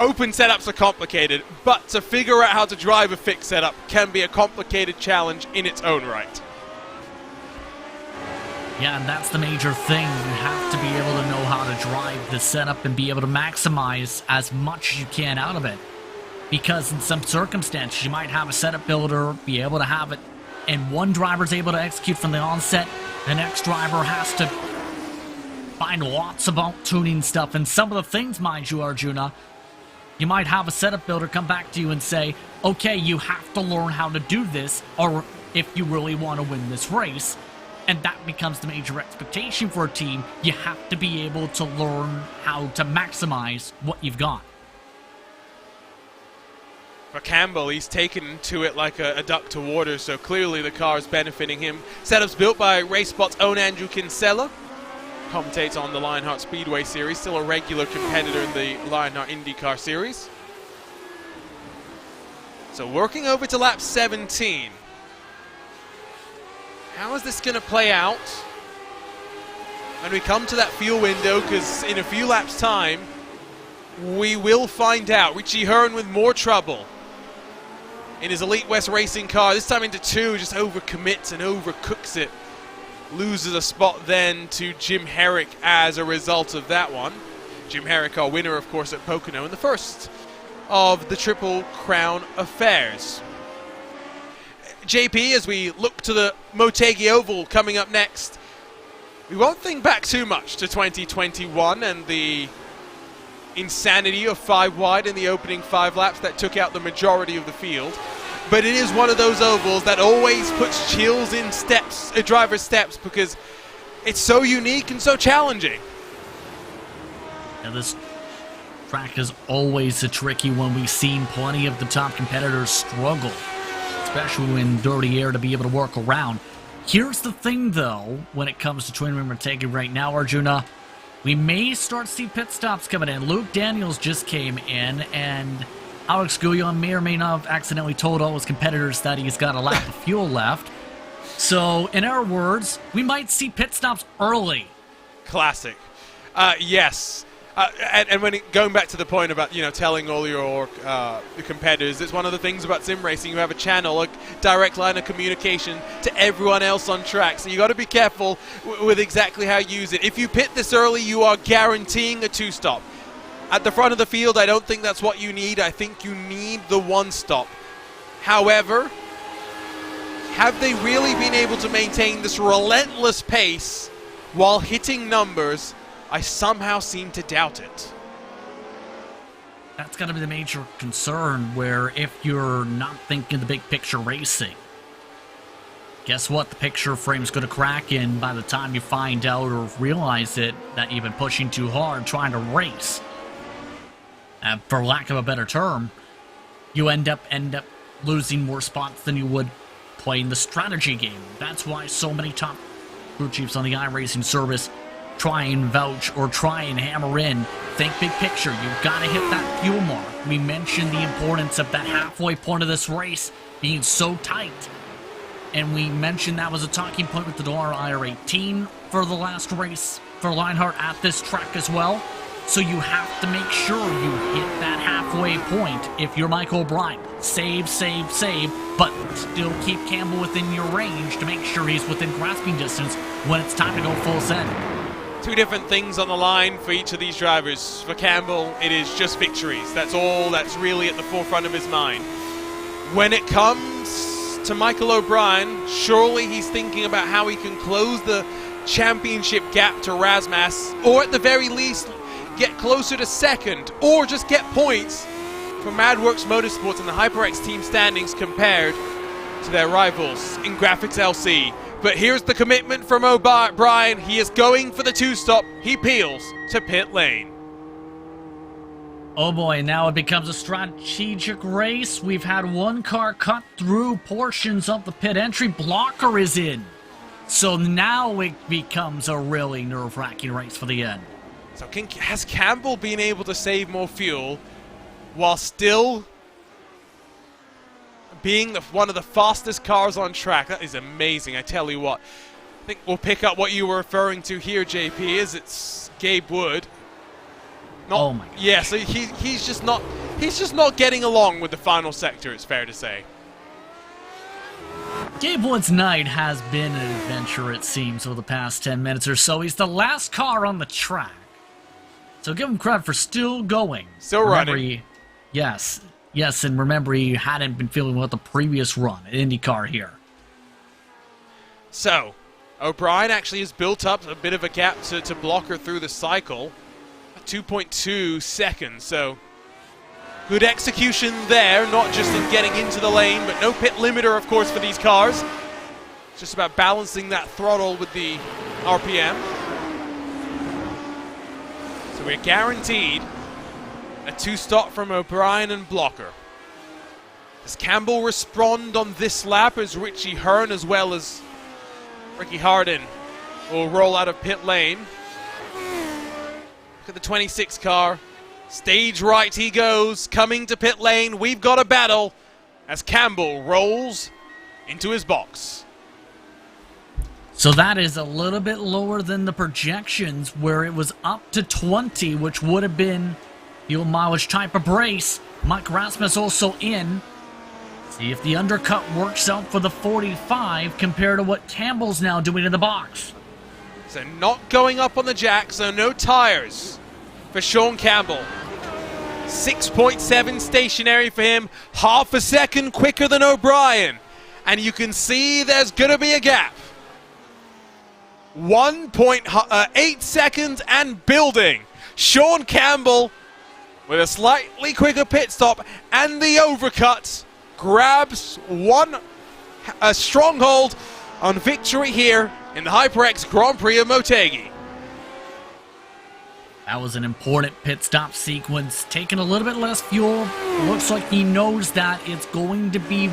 Open setups are complicated, but to figure out how to drive a fixed setup can be a complicated challenge in its own right. Yeah, and that's the major thing. You have to be able to know how to drive the setup and be able to maximize as much as you can out of it. Because in some circumstances, you might have a setup builder, be able to have it, and one driver's able to execute from the onset, the next driver has to find lots of tuning stuff. And some of the things, mind you, Arjuna, you might have a setup builder come back to you and say, okay, you have to learn how to do this, or if you really want to win this race. And that becomes the major expectation for a team. You have to be able to learn how to maximize what you've got. For Campbell, he's taken to it like a duck to water, so clearly the car is benefiting him. Setups built by RaceSpott's own Andrew Kinsella. Commentates on the Lionheart Speedway Series, still a regular competitor in the Lionheart IndyCar Series. So working over to lap 17. How is this going to play out when we come to that fuel window? Because in a few laps' time, we will find out. Richie Hearn with more trouble in his Elite West Racing car. This time into 2, just overcommits and overcooks it. Loses a spot then to Jim Herrick as a result of that one. Jim Herrick, our winner, of course, at Pocono in the first of the Triple Crown affairs. JP, as we look to the Motegi Oval coming up next, we won't think back too much to 2021 and the insanity of 5 wide in the opening 5 laps that took out the majority of the field. But it is one of those ovals that always puts chills in driver's steps because it's so unique and so challenging. Now this track is always a tricky one. We've seen plenty of the top competitors struggle, especially in dirty air, to be able to work around. Here's the thing, though, when it comes to Twin Rim Motegi right now, Arjuna, we may start to see pit stops coming in. Luke Daniels just came in, and Alex Guillon may or may not have accidentally told all his competitors that he's got a lap of fuel left. So, in our words, we might see pit stops early. Classic. Yes. And when going back to the point about, telling all your competitors, it's one of the things about sim racing. You have a channel, a direct line of communication to everyone else on track. So you got to be careful with exactly how you use it. If you pit this early, you are guaranteeing a 2-stop. At the front of the field, I don't think that's what you need. I think you need the 1-stop. However, have they really been able to maintain this relentless pace while hitting numbers? I somehow seem to doubt it. That's got to be the major concern, where if you're not thinking the big picture racing, guess what? The picture frame's going to crack, and by the time you find out or realize it, that you've been pushing too hard trying to race, for lack of a better term, you end up losing more spots than you would playing the strategy game. That's why so many top crew chiefs on the iRacing service try and vouch or try and hammer in, think big picture. You've got to hit that fuel mark. We mentioned the importance of that halfway point of this race being so tight. And we mentioned that was a talking point with the IR18 for the last race for Lionheart at this track as well. So you have to make sure you hit that halfway point if you're Michael O'Brien. Save, but still keep Campbell within your range to make sure he's within grasping distance when it's time to go full send. 2 different things on the line for each of these drivers. For Campbell, it is just victories. That's all that's really at the forefront of his mind. When it comes to Michael O'Brien, surely he's thinking about how he can close the championship gap to Razmas, or at the very least, get closer to second, or just get points for MadWorks Motorsports and the HyperX team standings compared to their rivals in Graphics LC. But here's the commitment from O'Brien. He is going for the 2-stop. He peels to pit lane. Oh boy, now it becomes a strategic race. We've had one car cut through portions of the pit entry. Blocker is in. So now it becomes a really nerve-wracking race for the end. So has Campbell been able to save more fuel while still being one of the fastest cars on track? That is amazing, I tell you what. I think we'll pick up what you were referring to here, JP, is it's Gabe Wood. Oh my God. Yeah, so he's just not getting along with the final sector, it's fair to say. Gabe Wood's night has been an adventure, it seems, over the past 10 minutes or so. He's the last car on the track. So give him credit for still going. Still running. Yes, and remember, he hadn't been feeling well the previous run at IndyCar here. So, O'Brien actually has built up a bit of a gap to Blocker through the cycle. 2.2 seconds, so good execution there, not just in getting into the lane, but no pit limiter, of course, for these cars. It's just about balancing that throttle with the RPM. So we're guaranteed a 2-stop from O'Brien and Blocker. Does Campbell respond on this lap as Richie Hearn as well as Ricky Hardin will roll out of pit lane? Look at the 26 car. Stage right he goes, coming to pit lane. We've got a battle as Campbell rolls into his box. So that is a little bit lower than the projections, where it was up to 20, which would have been fuel mileage type of brace. Mike Rasmus also in. See if the undercut works out for the 45 compared to what Campbell's now doing in the box. So not going up on the jack, so no tires for Sean Campbell. 6.7 stationary for him, half a second quicker than O'Brien. And you can see there's going to be a gap. 1.8 seconds and building. Sean Campbell with a slightly quicker pit stop and the overcut grabs a stronghold on victory here in the HyperX Grand Prix of Motegi. That was an important pit stop sequence, taking a little bit less fuel. Looks like he knows that it's going to be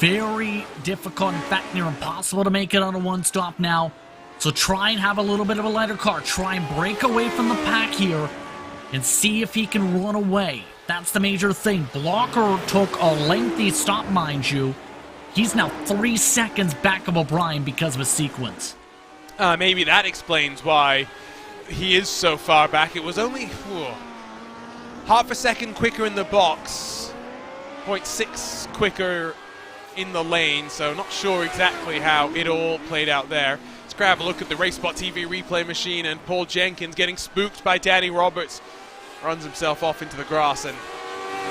very difficult, in fact near impossible to make it on a one stop now. So try and have a little bit of a lighter car, try and break away from the pack here and see if he can run away. That's the major thing. Blocker took a lengthy stop, mind you. He's now 3 seconds back of O'Brien because of a sequence. Maybe that explains why he is so far back. It was only half a second quicker in the box, 0.6 quicker in the lane, so not sure exactly how it all played out there. Let's grab a look at the racespottv replay machine, and Paul Jenkins getting spooked by Danny Roberts. Runs himself off into the grass and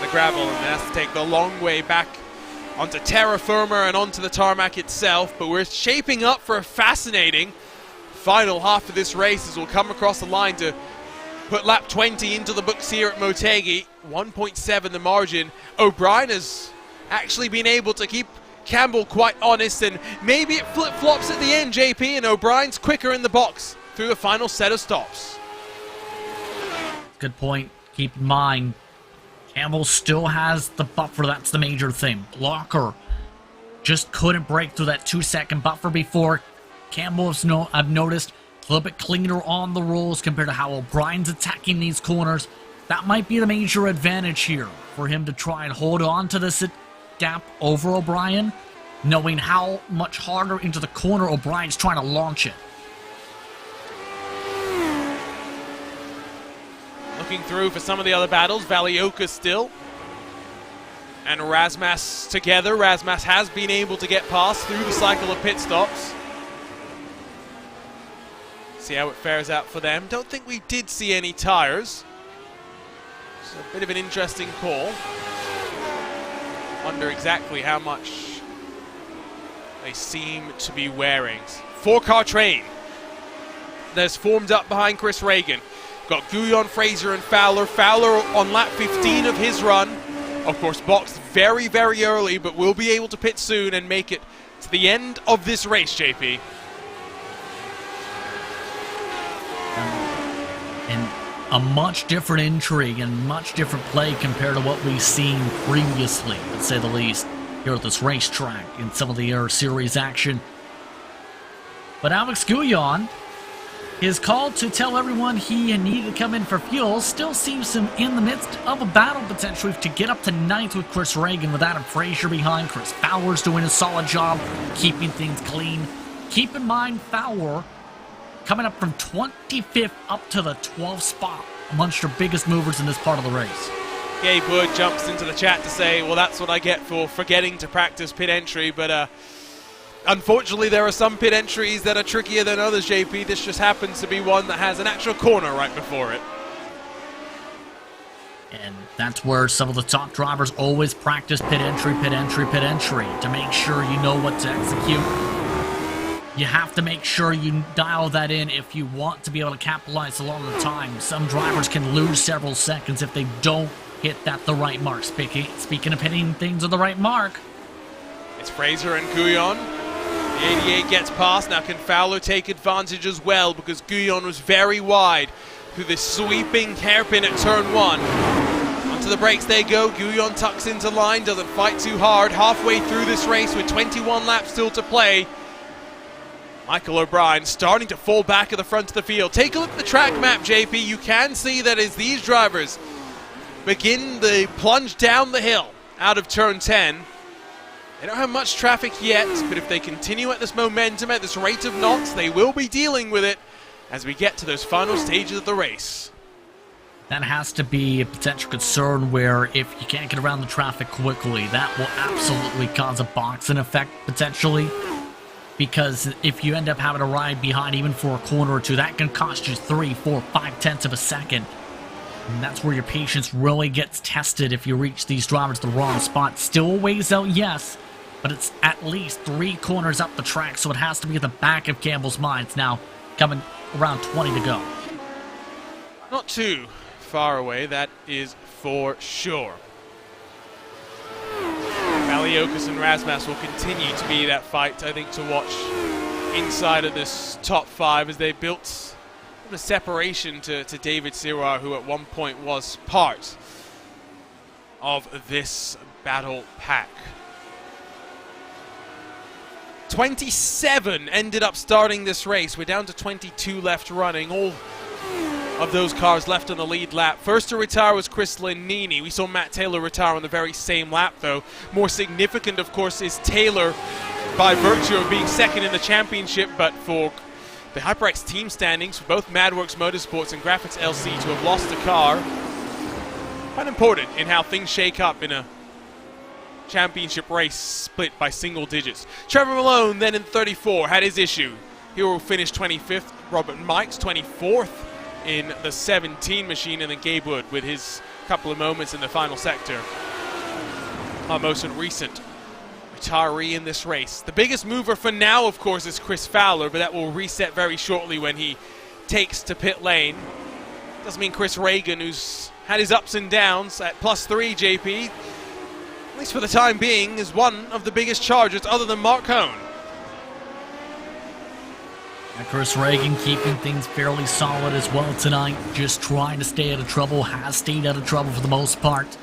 the gravel, and has to take the long way back onto terra firma and onto the tarmac itself. But we're shaping up for a fascinating final half of this race as we'll come across the line to put lap 20 into the books here at Motegi. 1.7 the margin. O'Brien has actually been able to keep Campbell quite honest, and maybe it flip-flops at the end, JP, and O'Brien's quicker in the box through the final set of stops. Good point. Keep in mind, Campbell still has the buffer. That's the major thing. Blocker just couldn't break through that 2 second buffer before. Campbell, I've noticed, a little bit cleaner on the rolls compared to how O'Brien's attacking these corners. That might be the major advantage here for him to try and hold on to this gap over O'Brien, knowing how much harder into the corner O'Brien's trying to launch it. Looking through for some of the other battles, Valioka still and Rasmus together. Rasmus has been able to get past through the cycle of pit stops. See how it fares out for them. Don't think we did see any tires. It's a bit of an interesting call. Wonder exactly how much they seem to be wearing. 4-car train that's formed up behind Chris Reagan. Got Guyon, Fraser, and Fowler. Fowler on lap 15 of his run. Of course, boxed very, very early, but will be able to pit soon and make it to the end of this race, JP. And a much different intrigue and much different play compared to what we've seen previously, to say the least, here at this racetrack in some of the Air Series action. But Alex Guyon, his call to tell everyone he needed to come in for fuel still seems him in the midst of a battle potentially to get up to 9th with Chris Reagan, with Adam Frazier behind. Chris Fowler's doing a solid job keeping things clean. Keep in mind, Fowler coming up from 25th up to the 12th spot amongst your biggest movers in this part of the race. Gabe Wood jumps into the chat to say, well, that's what I get for forgetting to practice pit entry, but unfortunately there are some pit entries that are trickier than others, JP. This just happens to be one that has an actual corner right before it. And that's where some of the top drivers always practice pit entry, pit entry, pit entry, to make sure you know what to execute. You have to make sure you dial that in if you want to be able to capitalize along the time. Some drivers can lose several seconds if they don't hit that the right mark. Speaking of hitting things at the right mark, it's Fraser and Guyon. The 88 gets past. Now can Fowler take advantage as well, because Guyon was very wide through this sweeping hairpin at turn 1. Onto the brakes they go. Guyon tucks into line, doesn't fight too hard. Halfway through this race with 21 laps still to play. Michael O'Brien starting to fall back at the front of the field. Take a look at the track map, JP. You can see that as these drivers begin the plunge down the hill out of turn 10, They don't have much traffic yet, but if they continue at this momentum, at this rate of knots, they will be dealing with it as we get to those final stages of the race. That has to be a potential concern where if you can't get around the traffic quickly, that will absolutely cause a boxing effect potentially. Because if you end up having to ride behind even for a corner or two, that can cost you 3, 4, 5 tenths of a second. And that's where your patience really gets tested if you reach these drivers at the wrong spot. Still a ways out, yes, but it's at least 3 corners up the track, so it has to be at the back of Campbell's minds now, coming around 20 to go. Not too far away, that is for sure. Baliokas and Razmas will continue to be that fight, I think, to watch inside of this top 5 as they built the separation to David Sirois, who at one point was part of this battle pack. 27 ended up starting this race. We're down to 22 left running. All of those cars left on the lead lap. First to retire was Chris Lanini. We saw Matt Taylor retire on the very same lap, though. More significant, of course, is Taylor by virtue of being second in the championship, but for the HyperX team standings, for both Madworks Motorsports and Graphics LC to have lost a car, quite important in how things shake up in a championship race split by single digits. Trevor Malone, then in 34, had his issue. He will finish 25th. Robert Mikes, 24th in the 17 machine, and then Gabe Wood with his couple of moments in the final sector. Our most recent retiree in this race. The biggest mover for now, of course, is Chris Fowler, but that will reset very shortly when he takes to pit lane. Doesn't mean Chris Reagan, who's had his ups and downs at +3, JP, at least for the time being, is one of the biggest chargers other than Mark Hone. And Chris Reagan keeping things fairly solid as well tonight, just trying to stay out of trouble, has stayed out of trouble for the most part.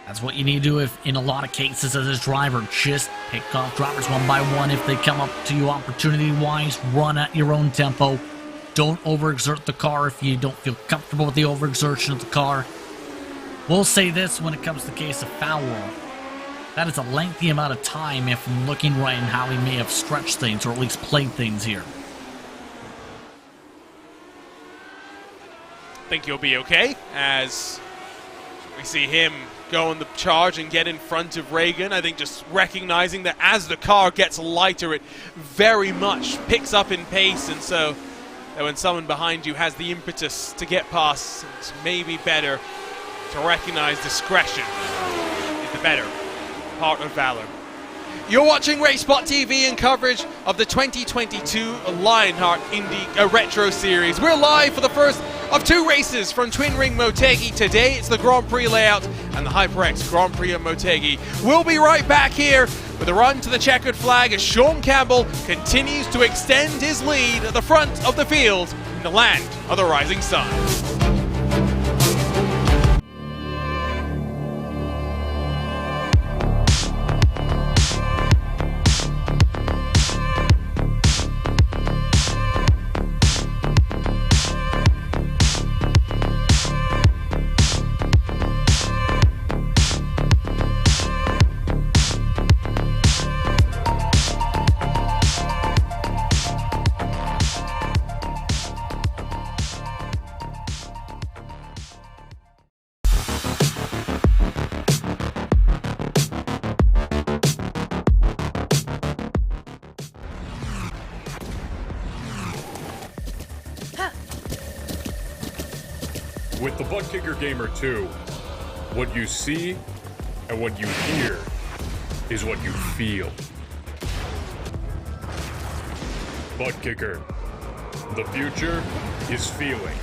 That's what you need to do if, in a lot of cases as a driver, just pick off drivers one by one. If they come up to you opportunity-wise, run at your own tempo. Don't overexert the car if you don't feel comfortable with the overexertion of the car. We'll say this when it comes to the case of Fowler. That is a lengthy amount of time if I'm looking right in how he may have stretched things, or at least played things here. I think he'll be okay as we see him go on the charge and get in front of Reagan. I think just recognizing that as the car gets lighter, it very much picks up in pace, and so that when someone behind you has the impetus to get past, it's maybe better to recognize discretion is the better part of valor. You're watching racespottv and coverage of the 2022 Lionheart Indy Retro Series. We're live for the first of 2 races from Twin Ring Motegi. Today it's the Grand Prix layout and the HyperX Grand Prix of Motegi. We'll be right back here with a run to the checkered flag as Sean Campbell continues to extend his lead at the front of the field in the land of the rising sun. With the Buttkicker Gamer 2, what you see and what you hear is what you feel. Buttkicker, the future is feeling.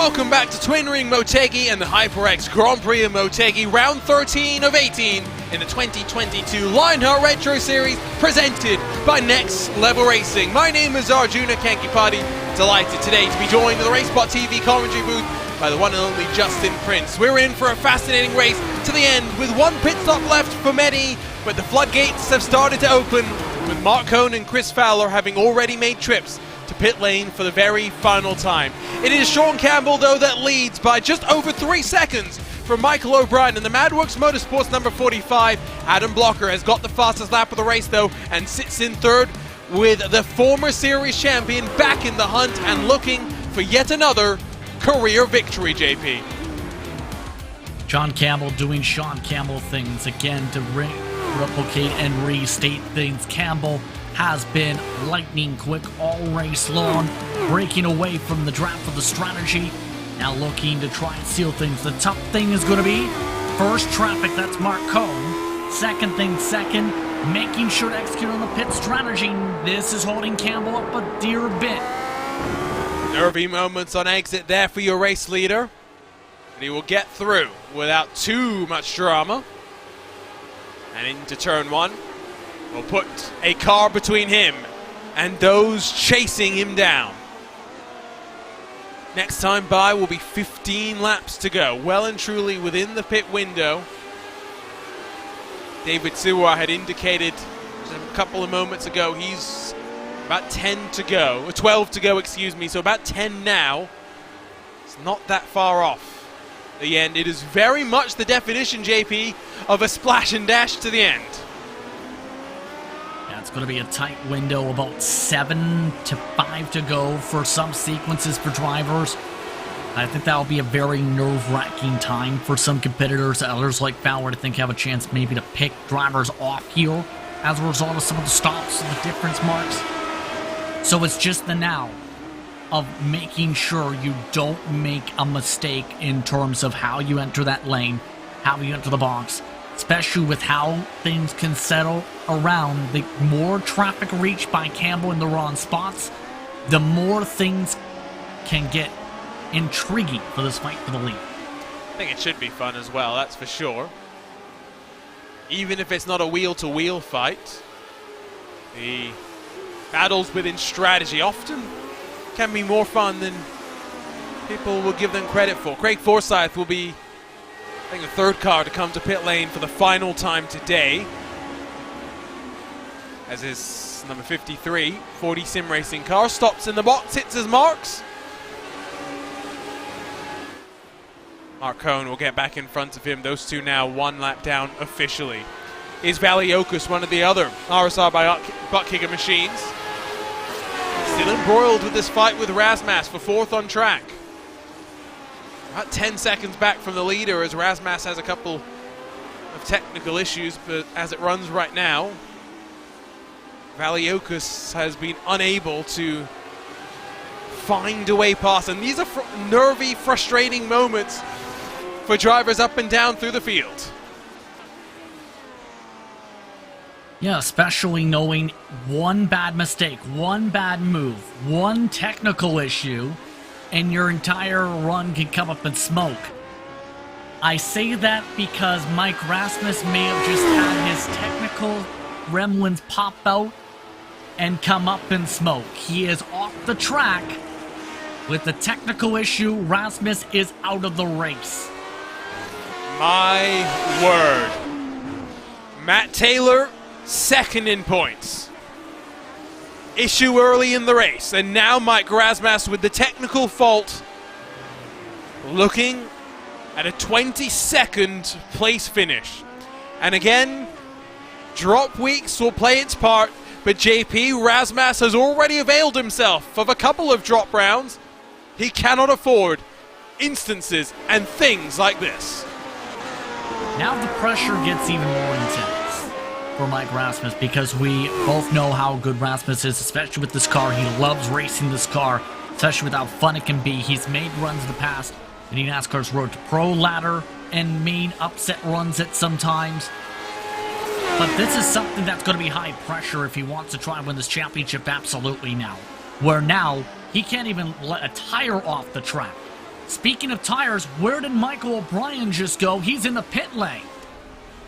Welcome back to Twin Ring Motegi and the HyperX Grand Prix of Motegi, round 13 of 18 in the 2022 Lionheart Retro Series, presented by Next Level Racing. My name is Arjuna Kankipati, delighted today to be joined in the racespottv commentary booth by the one and only Justin Prince. We're in for a fascinating race to the end with one pit stop left for many, but the floodgates have started to open, with Mark Cohn and Chris Fowler having already made trips to pit lane for the very final time. It is Sean Campbell, though, that leads by just over 3 seconds from Michael O'Brien, and the Madworks Motorsports number 45, Adam Blocker, has got the fastest lap of the race, though, and sits in third with the former series champion back in the hunt and looking for yet another career victory, JP. Sean Campbell doing Sean Campbell things again to replicate and restate things. Campbell has been lightning quick all race long, breaking away from the draft of the strategy, now looking to try and seal things. The tough thing is going to be first traffic, that's Mark Cohn. Second, making sure to execute on the pit strategy. This is holding Campbell up a dear bit. Nervy moments on exit there for your race leader, but he will get through without too much drama. And into turn one, will put a car between him and those chasing him down. Next time by will be 15 laps to go, well and truly within the pit window. David Siwa had indicated a couple of moments ago he's about 10 to go, or 12 to go, excuse me, so about 10 now. It's not that far off the end. It is very much the definition, JP, of a splash and dash to the end. It's going to be a tight window, about 7 to 5 to go for some sequences for drivers. I think that'll be a very nerve-wracking time for some competitors. Others like Fowler, I think, have a chance maybe to pick drivers off here as a result of some of the stops and the difference marks. So it's just the now of making sure you don't make a mistake in terms of how you enter that lane, how you enter the box, especially with how things can settle around. The more traffic reached by Campbell in the wrong spots, the more things can get intriguing for this fight for the lead. I think it should be fun as well, that's for sure. Even if it's not a wheel-to-wheel fight, the battles within strategy often can be more fun than people will give them credit for. Craig Forsyth will be, I think, the third car to come to pit lane for the final time today, as is number 53, 40 sim racing car, stops in the box, hits his marks. Mark Cohn will get back in front of him. Those two now 1 lap down officially. Is Valiokus one of the other RSR by buttkicker machines? Still embroiled with this fight with Razmas for 4th on track. About 10 seconds back from the leader, as Razmas has a couple of technical issues, but as it runs right now, Valiokus has been unable to find a way past, and these are nervy, frustrating moments for drivers up and down through the field. Yeah, especially knowing one bad mistake, one bad move, one technical issue, and your entire run can come up in smoke. I say that because Mike Rasmus may have just had his technical gremlins pop out and come up in smoke. He is off the track with the technical issue. Rasmus is out of the race. My word. Matt Taylor, second in points. Issue early in the race, and now Mike Rasmus with the technical fault, looking at a 22nd place finish. And again, drop weeks will play its part, but JP Rasmus has already availed himself of a couple of drop rounds. He cannot afford instances and things like this. Now the pressure gets even more intense for Mike Rasmus, because we both know how good Rasmus is, especially with this car. He loves racing this car, especially with how fun it can be. He's made runs in the past in the NASCAR's Road to Pro ladder and made upset runs at sometimes. But this is something that's going to be high pressure if he wants to try and win this championship absolutely now. Where now, he can't even let a tire off the track Speaking of tires, where did Michael O'Brien just go? He's in the pit lane.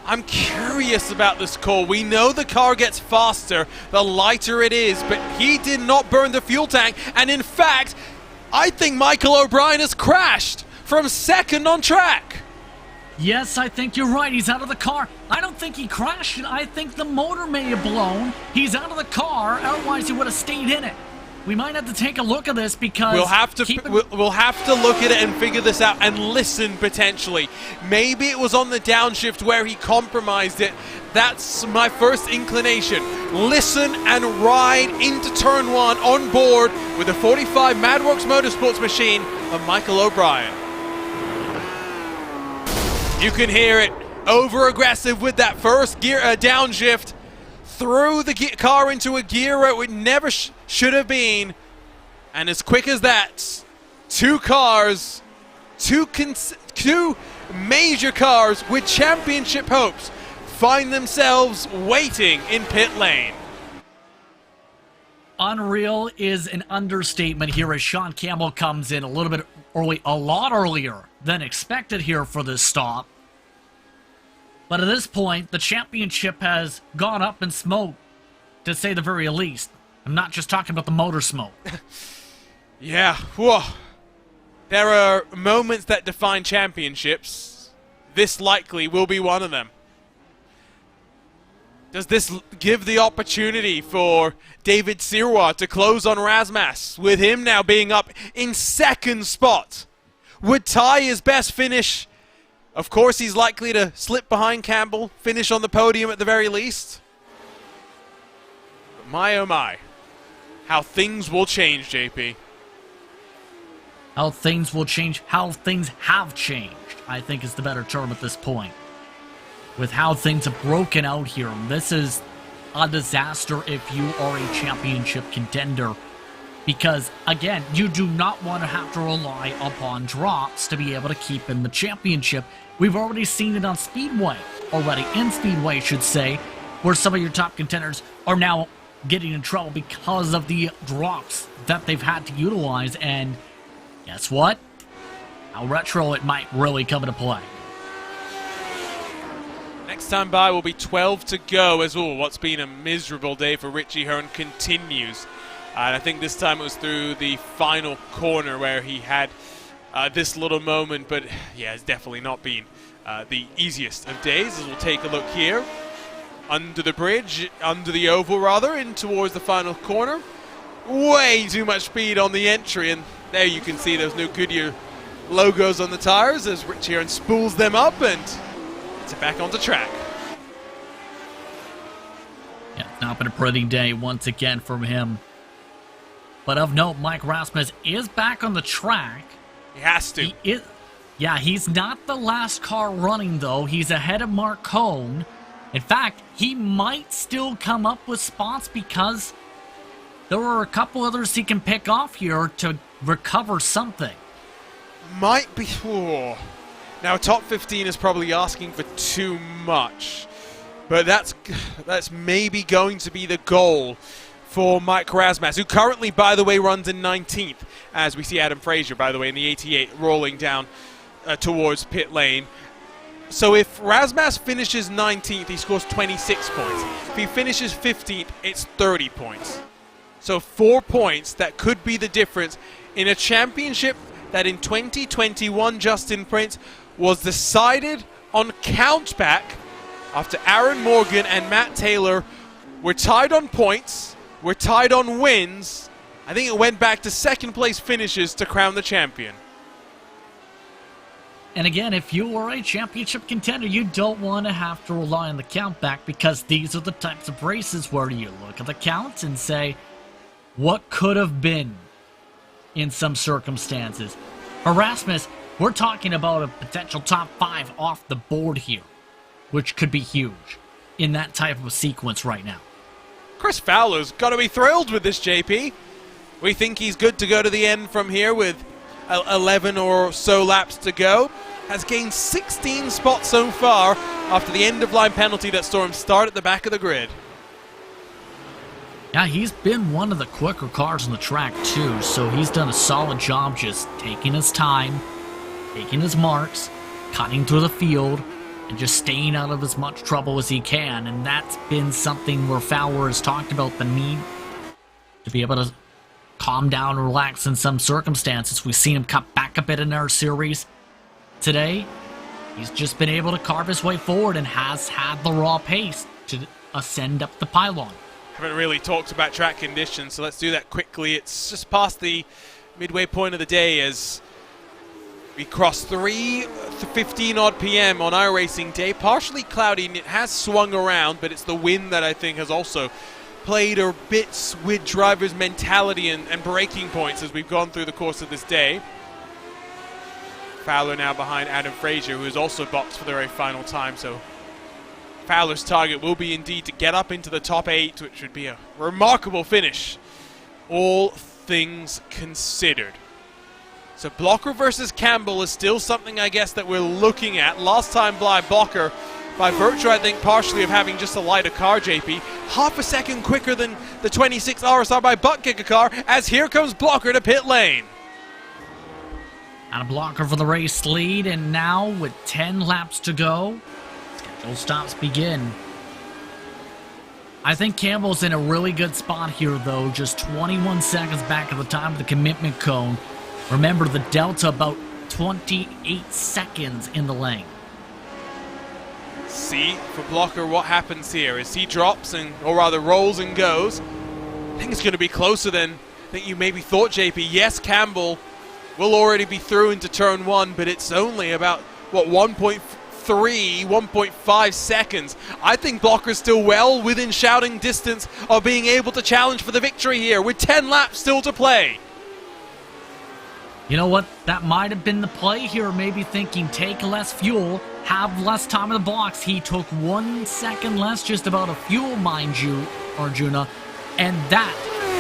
I'm curious about this call. We know the car gets faster the lighter it is, but he did not burn the fuel tank. And in fact, I think Michael O'Brien has crashed from second on track. Yes, I think you're right. He's out of the car. I don't think he crashed it. I think the motor may have blown. He's out of the car. Otherwise, he would have stayed in it. We might have to take a look at this because we'll have to look at it and figure this out and listen potentially. Maybe it was on the downshift where he compromised it. That's my first inclination. Listen and ride into turn 1 on board with the 45 Madworks Motorsports machine of Michael O'Brien. You can hear it, over aggressive with that first gear downshift. Threw the car into a gear where it never should have been. And as quick as that, two cars, two major cars with championship hopes find themselves waiting in pit lane. Unreal is an understatement here as Sean Campbell comes in a little bit early, a lot earlier than expected here for this stop. But at this point, the championship has gone up in smoke, to say the very least. I'm not just talking about the motor smoke. Yeah, whoa. There are moments that define championships. This likely will be one of them. Does this give the opportunity for David Sirois to close on Rasmus, with him now being up in second spot? Would tie his best finish? Of course, he's likely to slip behind Campbell, finish on the podium at the very least. But my oh my, how things will change, JP. How things will change, how things have changed, I think is the better term at this point. With how things have broken out here, this is a disaster if you are a championship contender. Because, again, you do not want to have to rely upon drops to be able to keep in the championship. We've already seen it on Speedway, in Speedway, I should say, where some of your top contenders are now getting in trouble because of the drops that they've had to utilize. And guess what? How retro it might really come into play. Next time by will be 12 to go as what's been a miserable day for Richie Hearn continues. And I think this time it was through the final corner where he had this little moment, but yeah, it's definitely not been the easiest of days. As we'll take a look here, under the bridge, under the oval rather, in towards the final corner. Way too much speed on the entry, and there you can see those new Goodyear logos on the tires as Richie Hearn spools them up and gets it back onto track. Yeah, not been a pretty day once again from him. But of note, Mike Rasmus is back on the track. He has to. He's not the last car running, though. He's ahead of Mark Cohn. In fact, he might still come up with spots because there are a couple others he can pick off here to recover something. Might be. Oh. Now, top 15 is probably asking for too much. But that's maybe going to be the goal for Mike Rasmus, who currently, by the way, runs in 19th, as we see Adam Fraser, by the way, in the 88, rolling down towards pit lane. So if Rasmus finishes 19th, he scores 26 points. If he finishes 15th, it's 30 points. So 4 points that could be the difference in a championship that in 2021, Justin Prince, was decided on countback after Aaron Morgan and Matt Taylor were tied on points. We're tied on wins. I think it went back to second place finishes to crown the champion. And again, if you are a championship contender, you don't want to have to rely on the count back, because these are the types of races where you look at the counts and say, what could have been in some circumstances? For Rasmus, we're talking about a potential top 5 off the board here, which could be huge in that type of a sequence right now. Chris Fowler's got to be thrilled with this, JP. We think he's good to go to the end from here with 11 or so laps to go. Has gained 16 spots so far after the end-of-line penalty that saw him start at the back of the grid. Yeah, he's been one of the quicker cars on the track too, so he's done a solid job just taking his time, taking his marks, cutting through the field, and just staying out of as much trouble as he can. And that's been something where Fowler has talked about the need to be able to calm down and relax in some circumstances. We've seen him cut back a bit in our series. Today, he's just been able to carve his way forward and has had the raw pace to ascend up the pylon. Haven't really talked about track conditions, so let's do that quickly. It's just past the midway point of the day as we cross 3:15 odd p.m. on iRacing day. Partially cloudy, and it has swung around, but it's the wind that I think has also played a bit with drivers' mentality and braking points as we've gone through the course of this day. Fowler now behind Adam Frazier, who is also boxed for the very final time, so Fowler's target will be indeed to get up into the top 8, which would be a remarkable finish, all things considered. So Blocker versus Campbell is still something, I guess, that we're looking at. Last time Blocker, by virtue, I think, partially of having just a lighter car, JP, half a second quicker than the 26 RSR by buttkicker car, as here comes Blocker to pit lane. And a Blocker for the race lead, and now with 10 laps to go, scheduled stops begin. I think Campbell's in a really good spot here, though, just 21 seconds back at the time of the commitment cone. Remember, the delta about 28 seconds in the lane. See, for Blocker, what happens here is he drops, or rather rolls and goes. I think it's going to be closer than I think you maybe thought, JP. Yes, Campbell will already be through into turn 1, but it's only about, what, 1.5 seconds. I think Blocker's still well within shouting distance of being able to challenge for the victory here with 10 laps still to play. You know what? That might have been the play here. Maybe thinking take less fuel, have less time in the blocks. He took 1 second less, just about a fuel, mind you, Arjuna, and that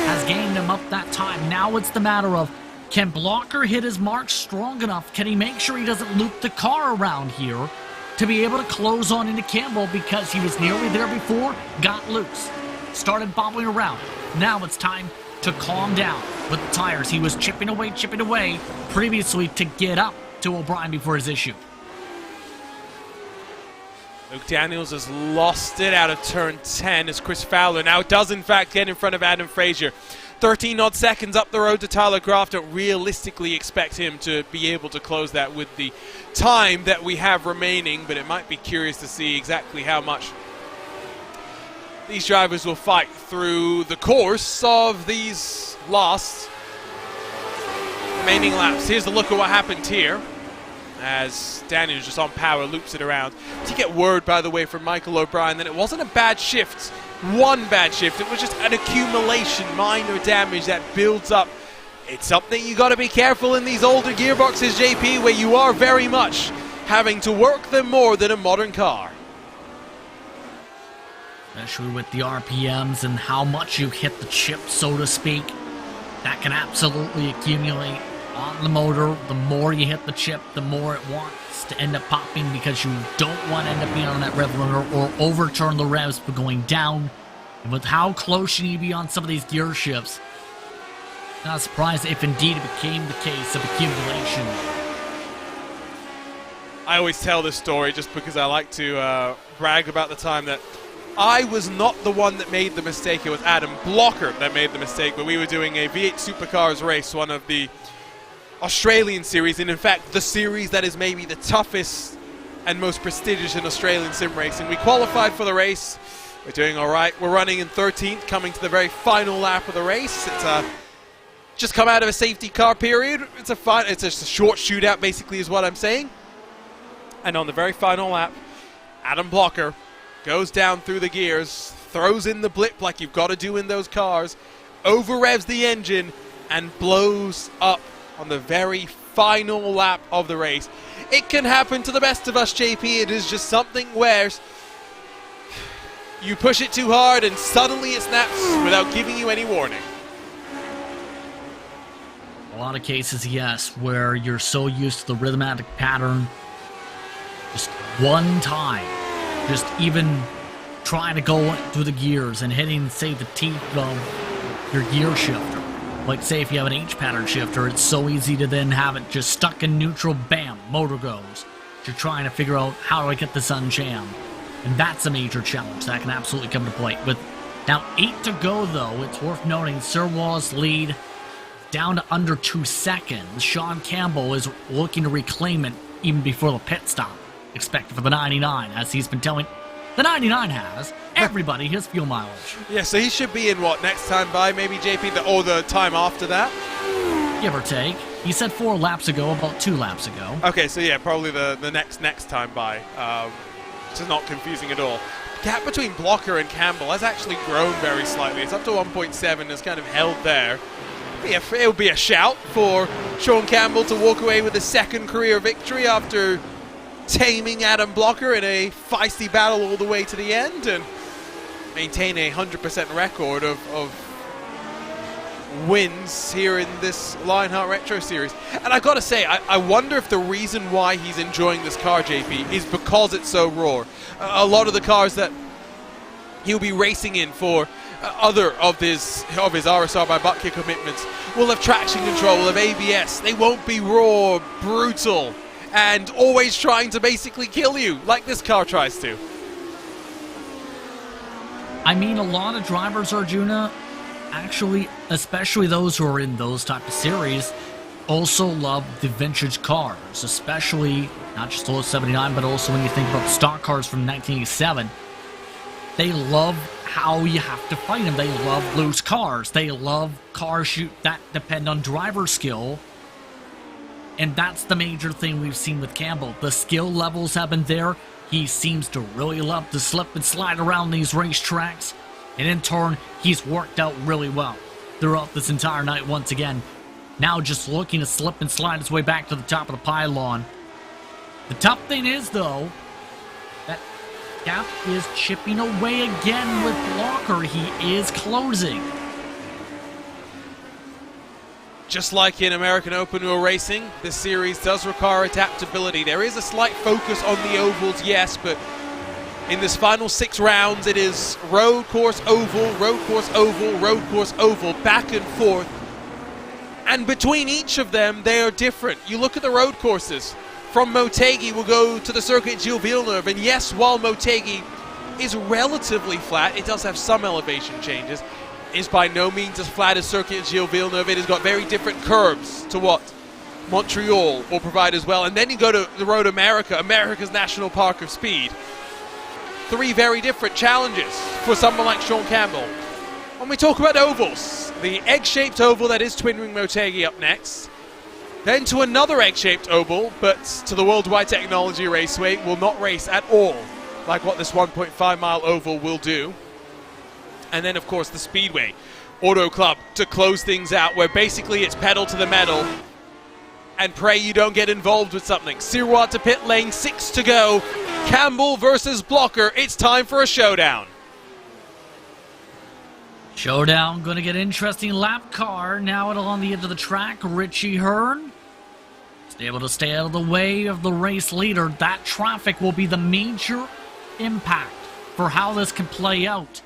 has gained him up that time. Now it's the matter of, can Blocker hit his mark strong enough? Can he make sure he doesn't loop the car around here to be able to close on into Campbell, because he was nearly there before, got loose, started bobbling around. Now it's time to calm down with the tires. He was chipping away previously to get up to O'Brien before his issue. Luke Daniels has lost it out of turn 10 as Chris Fowler now does in fact get in front of Adam Frazier. 13 odd seconds up the road to Tyler Graff. Don't realistically expect him to be able to close that with the time that we have remaining, but it might be curious to see exactly how much these drivers will fight through the course of these last remaining laps. Here's a look at what happened here as Daniels just on power loops it around. To get word, by the way, from Michael O'Brien that it wasn't a bad shift, one bad shift, it was just an accumulation, minor damage that builds up. It's something you got to be careful in these older gearboxes, JP, where you are very much having to work them more than a modern car. Especially with the RPMs and how much you hit the chip, so to speak. That can absolutely accumulate on the motor. The more you hit the chip, the more it wants to end up popping, because you don't want to end up being on that rev limiter or overturn the revs by going down. And with how close you need to be on some of these gear shifts, not surprised if indeed it became the case of accumulation. I always tell this story just because I like to brag about the time that I was not the one that made the mistake. It was Adam Blocker that made the mistake, but we were doing a V8 Supercars race, one of the Australian series, and in fact the series that is maybe the toughest and most prestigious in Australian sim racing. We qualified for the race. We're doing all right. We're running in 13th, coming to the very final lap of the race. It's just come out of a safety car period. It's just a short shootout, basically, is what I'm saying. And on the very final lap, Adam Blocker goes down through the gears, throws in the blip like you've got to do in those cars, over-revs the engine, and blows up on the very final lap of the race. It can happen to the best of us, JP. It is just something where you push it too hard and suddenly it snaps without giving you any warning. A lot of cases, yes, where you're so used to the rhythmatic pattern, just one time, just even trying to go through the gears and hitting, say, the teeth of your gear shifter. Like, say, if you have an H-pattern shifter, it's so easy to then have it just stuck in neutral, bam, motor goes. You're trying to figure out, how do I get this unjammed? And that's a major challenge that can absolutely come to play. With now 8 to go, though, it's worth noting Sir Wall's lead down to under 2 seconds. Sean Campbell is looking to reclaim it even before the pit stop, expected for the 99, as he's been telling the 99 has everybody his fuel mileage. Yeah, so he should be in what, next time by, maybe, JP, or the time after that? Give or take. He said 4 laps ago, about 2 laps ago. Okay, so yeah, probably the next time by. Which is not confusing at all. The gap between Blocker and Campbell has actually grown very slightly. It's up to 1.7, it's kind of held there. It would be a shout for Sean Campbell to walk away with a second career victory after taming Adam Blocker in a feisty battle all the way to the end and maintain a 100% record of wins here in this Lionheart Retro Series. And I gotta say, I wonder if the reason why he's enjoying this car, JP, is because it's so raw. A lot of the cars that he'll be racing in for other of his RSR by buttkicker commitments will have traction control, will have ABS. They won't be raw, brutal, and always trying to basically kill you, like this car tries to. I mean, a lot of drivers, Arjuna, actually, especially those who are in those type of series, also love the vintage cars, especially not just the 79, but also when you think about the stock cars from 1987. They love how you have to fight them. They love loose cars. They love cars that depend on driver skill. And that's the major thing we've seen with Campbell. The skill levels have been there. He seems to really love to slip and slide around these racetracks. And in turn, he's worked out really well throughout this entire night once again. Now just looking to slip and slide his way back to the top of the pylon. The tough thing is, though, that gap is chipping away again with Blocker. He is closing. Just like in American Open Wheel Racing, this series does require adaptability. There is a slight focus on the ovals, yes, but in this final 6 rounds, it is road course oval, road course oval, road course oval, back and forth. And between each of them, they are different. You look at the road courses. From Motegi, we'll go to the circuit Gilles Villeneuve. And yes, while Motegi is relatively flat, it does have some elevation changes. Is by no means as flat as circuit Gilles Villeneuve. It has got very different curves to what Montreal will provide as well. And then you go to the Road America, America's National Park of Speed. 3 very different challenges for someone like Sean Campbell. When we talk about ovals, the egg-shaped oval that is Twin Wing Motegi up next. Then to another egg-shaped oval, but to the Worldwide Technology Raceway, will not race at all, like what this 1.5-mile oval will do. And then, of course, the Speedway Auto Club to close things out, where basically it's pedal to the metal and pray you don't get involved with something. Sirois to pit lane, 6 to go. Campbell versus Blocker. It's time for a showdown. Showdown, going to get interesting. Lap car now on the edge of the track. Richie Hearn is able to stay out of the way of the race leader. That traffic will be the major impact for how this can play out.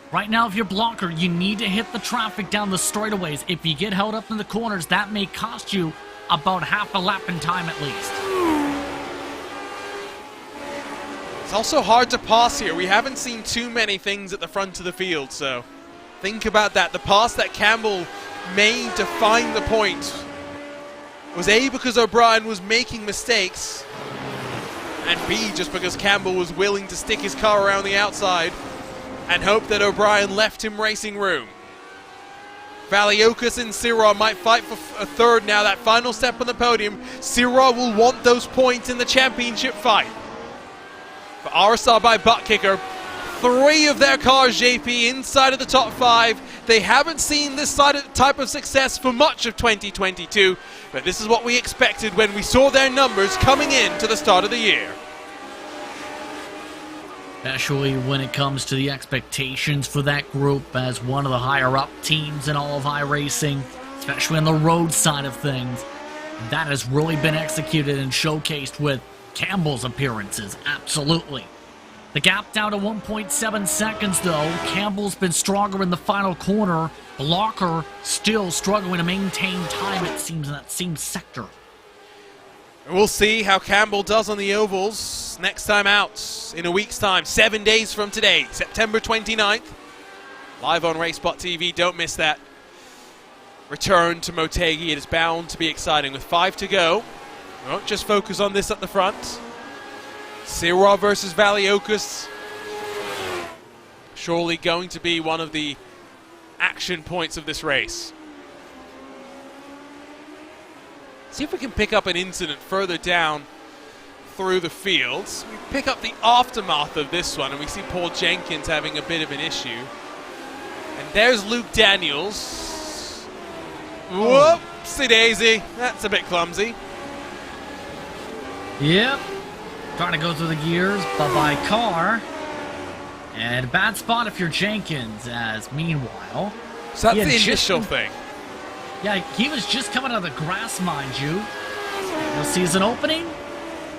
Right now, if you're Blocker, you need to hit the traffic down the straightaways. If you get held up in the corners, that may cost you about half a lap in time at least. It's also hard to pass here. We haven't seen too many things at the front of the field, so think about that. The pass that Campbell made to find the point was A, because O'Brien was making mistakes, and B, just because Campbell was willing to stick his car around the outside and hope that O'Brien left him racing room. Valiokas and Sirois might fight for a third now, that final step on the podium. Sirois will want those points in the championship fight. For RSR by buttkicker, 3 of their cars, JP, inside of the top 5. They haven't seen this type of success for much of 2022, but this is what we expected when we saw their numbers coming in to the start of the year. Especially when it comes to the expectations for that group as one of the higher-up teams in all of iRacing, especially on the road side of things. That has really been executed and showcased with Campbell's appearances, absolutely. The gap down to 1.7 seconds, though. Campbell's been stronger in the final corner. Blocker still struggling to maintain time, it seems, in that same sector. We'll see how Campbell does on the ovals next time out in a week's time, 7 days from today, September 29th. Live on racespottv, don't miss that. Return to Motegi, it is bound to be exciting with 5 to go. We won't just focus on this at the front. Sirwa versus Valiokas. Surely going to be one of the action points of this race. See if we can pick up an incident further down through the fields. We pick up the aftermath of this one and we see Paul Jenkins having a bit of an issue. And there's Luke Daniels. Whoopsie daisy, that's a bit clumsy. Yep. Trying to go through the gears, but by car. And bad spot if you're Jenkins, as meanwhile. So that's the initial thing. Yeah, he was just coming out of the grass, mind you. You'll see as an opening.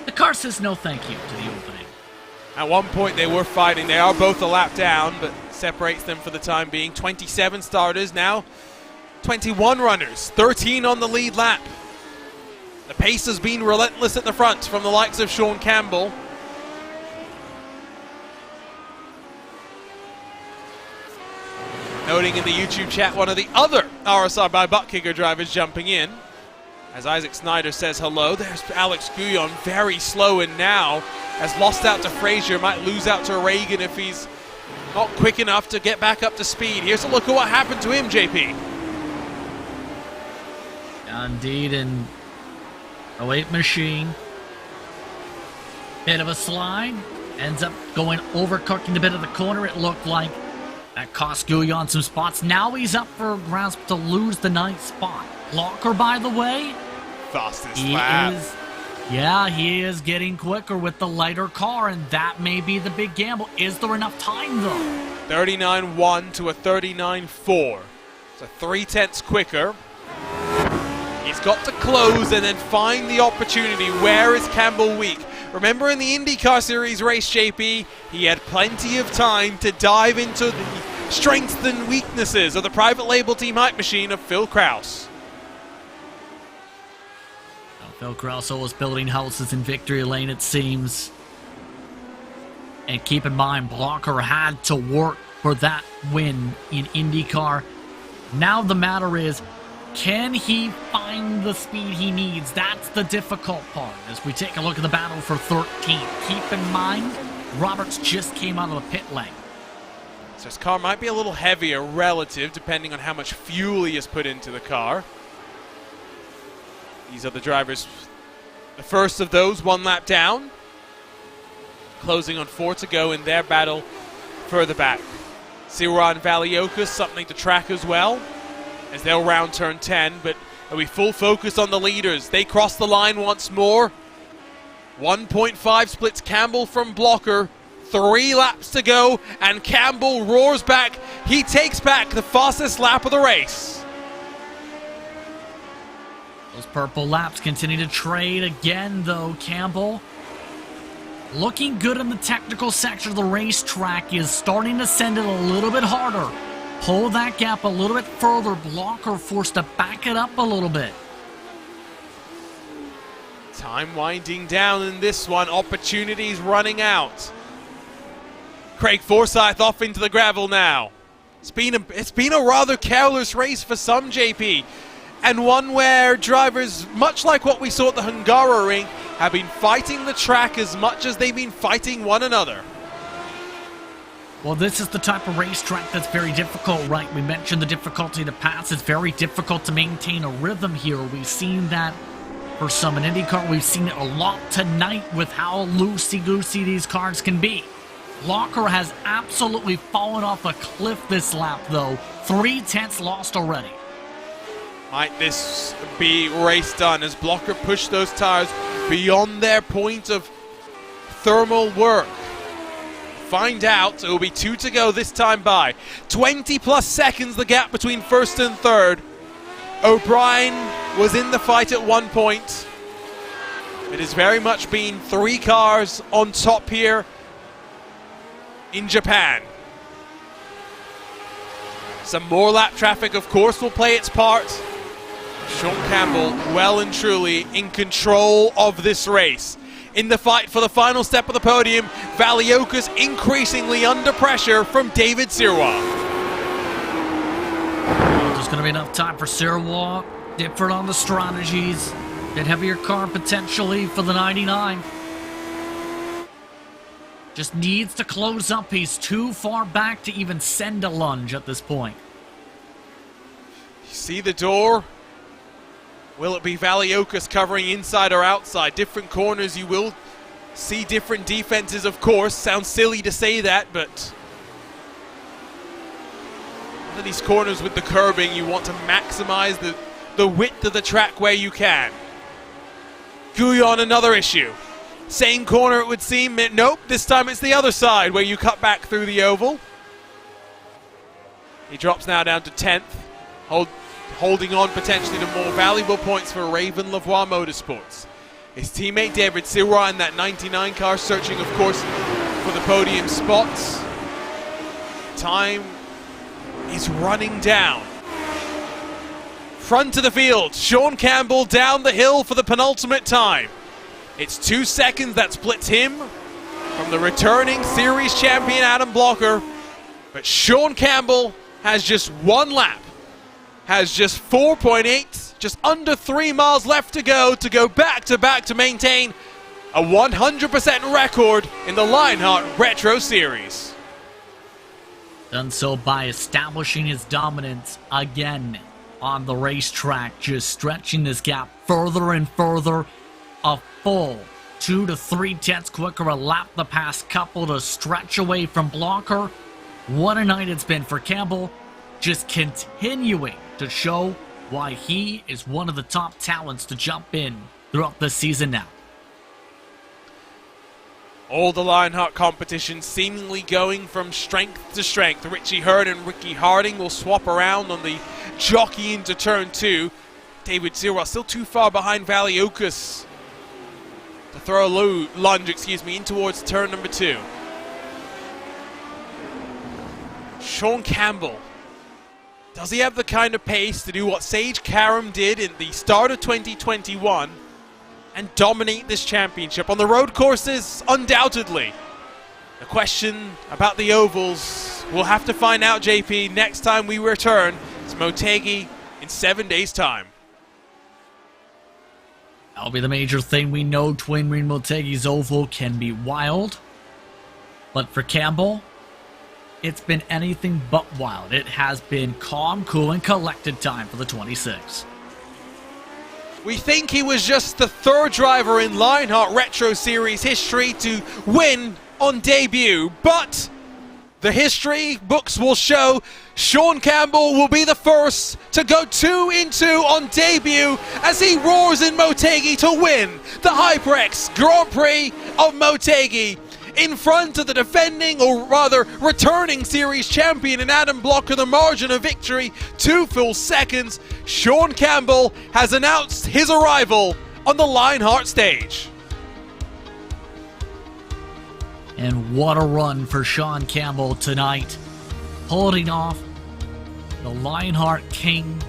The car says no thank you to the opening. At one point they were fighting. They are both a lap down, but separates them for the time being. 27 starters now. 21 runners. 13 on the lead lap. The pace has been relentless at the front from the likes of Sean Campbell. Noting in the YouTube chat one of the other RSR by buttkicker drivers jumping in. As Isaac Snyder says hello, there's Alex Guyon, very slow and now has lost out to Frazier, might lose out to Reagan if he's not quick enough to get back up to speed. Here's a look at what happened to him, JP. Indeed, and 08 machine. Bit of a slide. Ends up going overcooking a bit of the corner, it looked like. That cost Guyon some spots. Now he's up for grasp to lose the ninth spot. Blocker, by the way. Fastest lap. Yeah, he is getting quicker with the lighter car, and that may be the big gamble. Is there enough time, though? 39.1 to a 39.4. So 3/10 quicker. He's got to close and then find the opportunity. Where is Campbell weak? Remember in the IndyCar Series race, JP, he had plenty of time to dive into the strengths and weaknesses of the private label team hype machine of Phil Krause. Well, Phil Krause was building houses in victory lane, it seems. And keep in mind, Blocker had to work for that win in IndyCar. Now the matter is, can he find the speed he needs? That's the difficult part as we take a look at the battle for 13th. Keep in mind, Roberts just came out of the pit lane. So his car might be a little heavier relative, depending on how much fuel he has put into the car. These are the drivers. The first of those, 1 lap down. Closing on 4 to go in their battle further back. Sirwa and Valiokas, something to track as well, as they'll round turn 10, but are we full focus on the leaders? They cross the line once more. 1.5 splits Campbell from Blocker. 3 laps to go, and Campbell roars back. He takes back the fastest lap of the race. Those purple laps continue to trade again, though. Campbell looking good in the technical section of the racetrack, is starting to send it a little bit harder. Pull that gap a little bit further. Blocker forced to back it up a little bit. Time winding down in this one. Opportunities running out. Craig Forsyth off into the gravel now. It's been a rather careless race for some, JP. And one where drivers, much like what we saw at the Hungaroring, have been fighting the track as much as they've been fighting one another. Well, this is the type of racetrack that's very difficult, right? We mentioned the difficulty of the pass. It's very difficult to maintain a rhythm here. We've seen that for some in IndyCar. We've seen it a lot tonight with how loosey-goosey these cars can be. Blocker has absolutely fallen off a cliff this lap, though. 3/10 lost already. Might this be race done as Blocker pushed those tires beyond their point of thermal work? Find out. It will be 2 to go this time by. 20 plus seconds the gap between first and third. O'Brien was in the fight at one point. It has very much been 3 cars on top here. in Japan. Some more lap traffic, of course, will play its part. Sean Campbell well and truly in control of this race. In the fight for the final step of the podium, Valiokas increasingly under pressure from David Sirois. There's going to be enough time for Sirois. Different on the strategies. Bit heavier car potentially for the 99. Just needs to close up. He's too far back to even send a lunge at this point. You see the door? Will it be Valiokas covering inside or outside? Different corners, you will see different defenses, of course. Sounds silly to say that, but in these corners with the curbing, you want to maximize the width of the track where you can. Guyon, another issue. Same corner, it would seem. Nope, this time it's the other side where you cut back through the oval. He drops now down to 10th. Holding on potentially to more valuable points for Raven Lavoie Motorsports. His teammate David Sirois in that 99 car searching, of course, for the podium spots. Time is running down. Front of the field, Sean Campbell down the hill for the penultimate time. It's 2 seconds that splits him from the returning series champion Adam Blocker. But Sean Campbell has just one lap. Has just 4.8, just under 3 miles left to go back to maintain a 100% record in the Lionheart Retro Series. Done so by establishing his dominance again on the racetrack, just stretching this gap further and further. A full 2 to 3 tenths quicker a lap the past couple to stretch away from Blocker. What a night it's been for Campbell, just continuing to show why he is one of the top talents to jump in throughout the season now. All the Lionheart competition seemingly going from strength to strength. Richie Hurd and Ricky Harding will swap around on the jockey into turn 2. David Sirois still too far behind Valiokas to throw a lunge, in towards turn number 2. Sean Campbell. Does he have the kind of pace to do what Sage Karam did in the start of 2021 and dominate this championship? On the road courses, undoubtedly. The question about the ovals, we'll have to find out, JP, next time we return. It's Motegi in 7 days' time. That'll be the major thing. We know Twin Ring Motegi's oval can be wild, but for Campbell, it's been anything but wild. It has been calm, cool, and collected time for the 26. We think he was just the 3rd driver in Lionheart Retro Series history to win on debut, but the history books will show Sean Campbell will be the first to go 2 in 2 on debut as he roars in Motegi to win the HyperX Grand Prix of Motegi. In front of the defending, or rather returning series champion in Adam Blocker, the margin of victory, 2 full seconds. Sean Campbell has announced his arrival on the Lionheart stage. And what a run for Sean Campbell tonight, holding off the Lionheart King.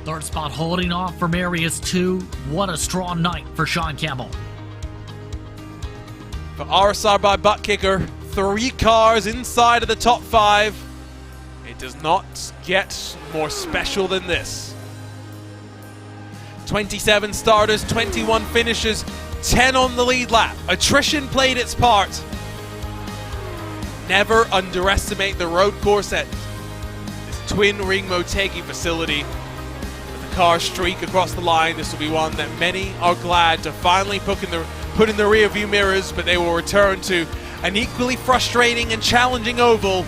3rd spot holding off for Marius 2. What a strong night for Sean Campbell. For RSR by buttkicker, 3 cars inside of the top 5. It does not get more special than this. 27 starters, 21 finishers, 10 on the lead lap. Attrition played its part. Never underestimate the road course at this Twin Ring Motegi facility. With the car streak across the line, this will be one that many are glad to finally put in the rear view mirrors, but they will return to an equally frustrating and challenging oval.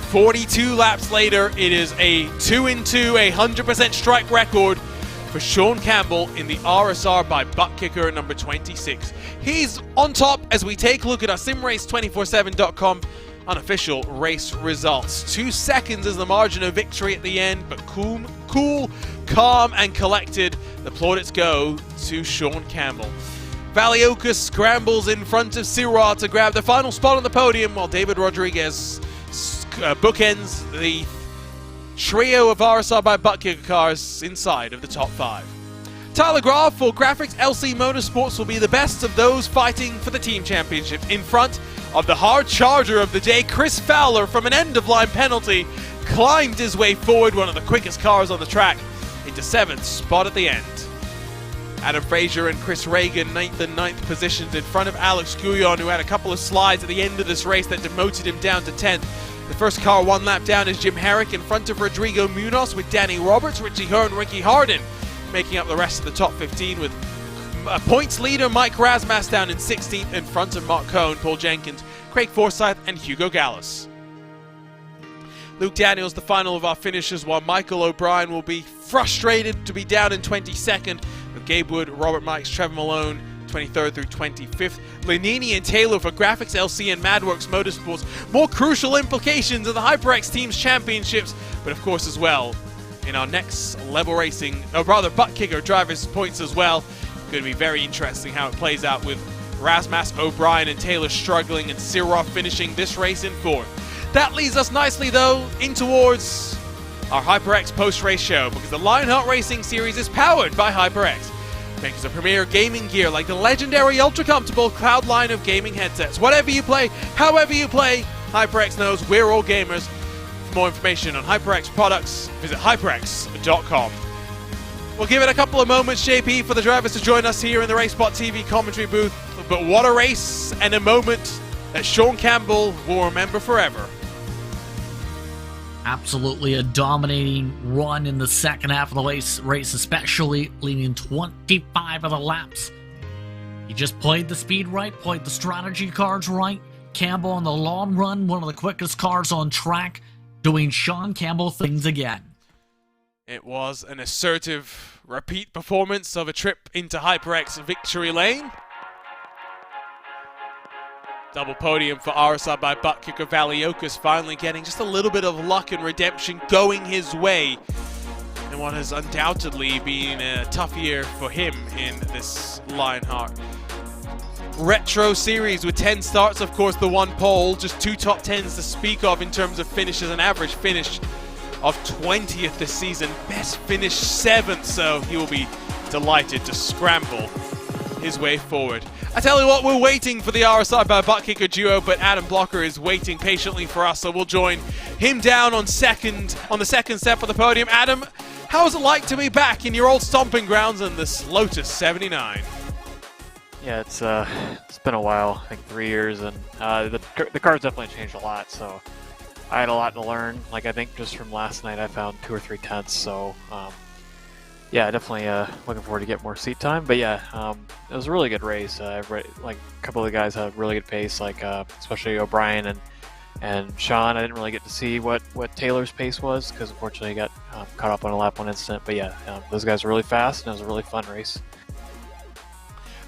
42 laps later, it is a 2 in 2, 100% strike record for Sean Campbell in the RSR by buttkicker number 26. He's on top as we take a look at our simrace247.com unofficial race results. 2 seconds is the margin of victory at the end, but cool, calm, and collected. The plaudits go to Sean Campbell. Valiokas scrambles in front of Sirra to grab the final spot on the podium, while David Rodriguez bookends the trio of RSR by buttkicker cars inside of the top 5. Tyler Graf for Graphics LC Motorsports will be the best of those fighting for the team championship in front of the hard charger of the day. Chris Fowler, from an end-of-line penalty, climbed his way forward, one of the quickest cars on the track, into 7th spot at the end. Adam Fraser and Chris Reagan, 9th and 9th positions in front of Alex Guyon, who had a couple of slides at the end of this race that demoted him down to 10th. The first car 1 lap down is Jim Herrick in front of Rodrigo Munoz, with Danny Roberts, Richie Hearn, Ricky Harden making up the rest of the top 15, with points leader Mike Rasmas down in 16th in front of Mark Cohn, Paul Jenkins, Craig Forsyth and Hugo Gallus. Luke Daniels, the final of our finishers, while Michael O'Brien will be frustrated to be down in 22nd, with Gabe Wood, Robert Mikes, Trevor Malone, 23rd through 25th. Lenini and Taylor for Graphics LC and Madworks Motorsports. More crucial implications of the HyperX Teams Championships, but of course as well in our next level racing, or rather butt kicker drivers' points as well. Going to be very interesting how it plays out, with Rasmas, O'Brien and Taylor struggling and Sirra finishing this race in 4th. That leads us nicely though in towards our HyperX post-race show, because the Lionheart Racing Series is powered by HyperX, makers of premier gaming gear like the legendary ultra-comfortable Cloud line of gaming headsets. Whatever you play, however you play, HyperX knows we're all gamers. For more information on HyperX products, visit hyperx.com. We'll give it a couple of moments, JP, for the drivers to join us here in the RaceSpot TV commentary booth. But what a race, and a moment that Sean Campbell will remember forever. Absolutely a dominating run in the second half of the race, especially leading 25 of the laps. He just played the speed right, played the strategy cards right. Campbell on the long run, one of the quickest cars on track, doing Sean Campbell things again. It was an assertive repeat performance of a trip into HyperX victory lane. Double podium for RSR by buttkicker Valiokas, finally getting just a little bit of luck and redemption going his way in what has undoubtedly been a tough year for him in this Lionheart Retro Series, with 10 starts, of course the 1 pole, just 2 top 10s to speak of in terms of finishes, an average finish of 20th this season, best finish 7th, so he will be delighted to scramble his way forward. I tell you what, we're waiting for the RSR by buttkicker duo, but Adam Blocker is waiting patiently for us, so we'll join him down on the second step of the podium. Adam, how is it like to be back in your old stomping grounds in this Lotus 79? Yeah, it's been a while, I think 3 years, and the car's definitely changed a lot, so I had a lot to learn. Like, I think just from last night I found 2 or 3 tenths, so yeah, definitely looking forward to get more seat time. But yeah, it was a really good race. Like, a couple of the guys had a really good pace, like especially O'Brien and Sean. I didn't really get to see what Taylor's pace was, because unfortunately he got caught up on a lap 1 incident. But yeah, those guys were really fast, and it was a really fun race.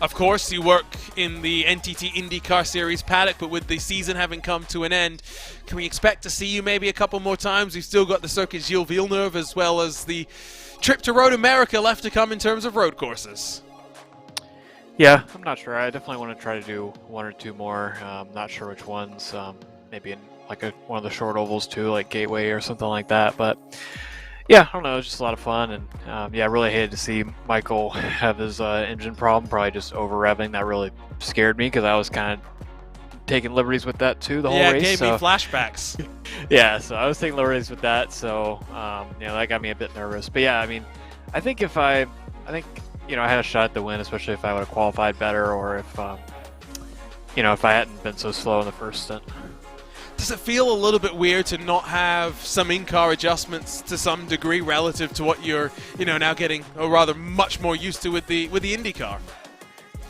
Of course, you work in the NTT IndyCar Series paddock, but with the season having come to an end, can we expect to see you maybe a couple more times? You've still got the Circuit Gilles Villeneuve, as well as the trip to Road America left to come in terms of road courses. Yeah, I'm not sure. I definitely want to try to do 1 or 2 more. Not sure which ones. Maybe in like one of the short ovals too, like Gateway or something like that. But yeah, I don't know. It was just a lot of fun, and yeah, I really hated to see Michael have his engine problem, probably just over revving. That really scared me, because I was kind of taking liberties with that too the whole race. Yeah, it gave me flashbacks. Yeah, so I was taking liberties with that, so you know, that got me a bit nervous. But yeah, I mean, I think you know, I had a shot at the win, especially if I would have qualified better, or if you know, if I hadn't been so slow in the first stint. Does it feel a little bit weird to not have some in-car adjustments to some degree relative to what you're, you know, now getting, or rather much more used to with the IndyCar?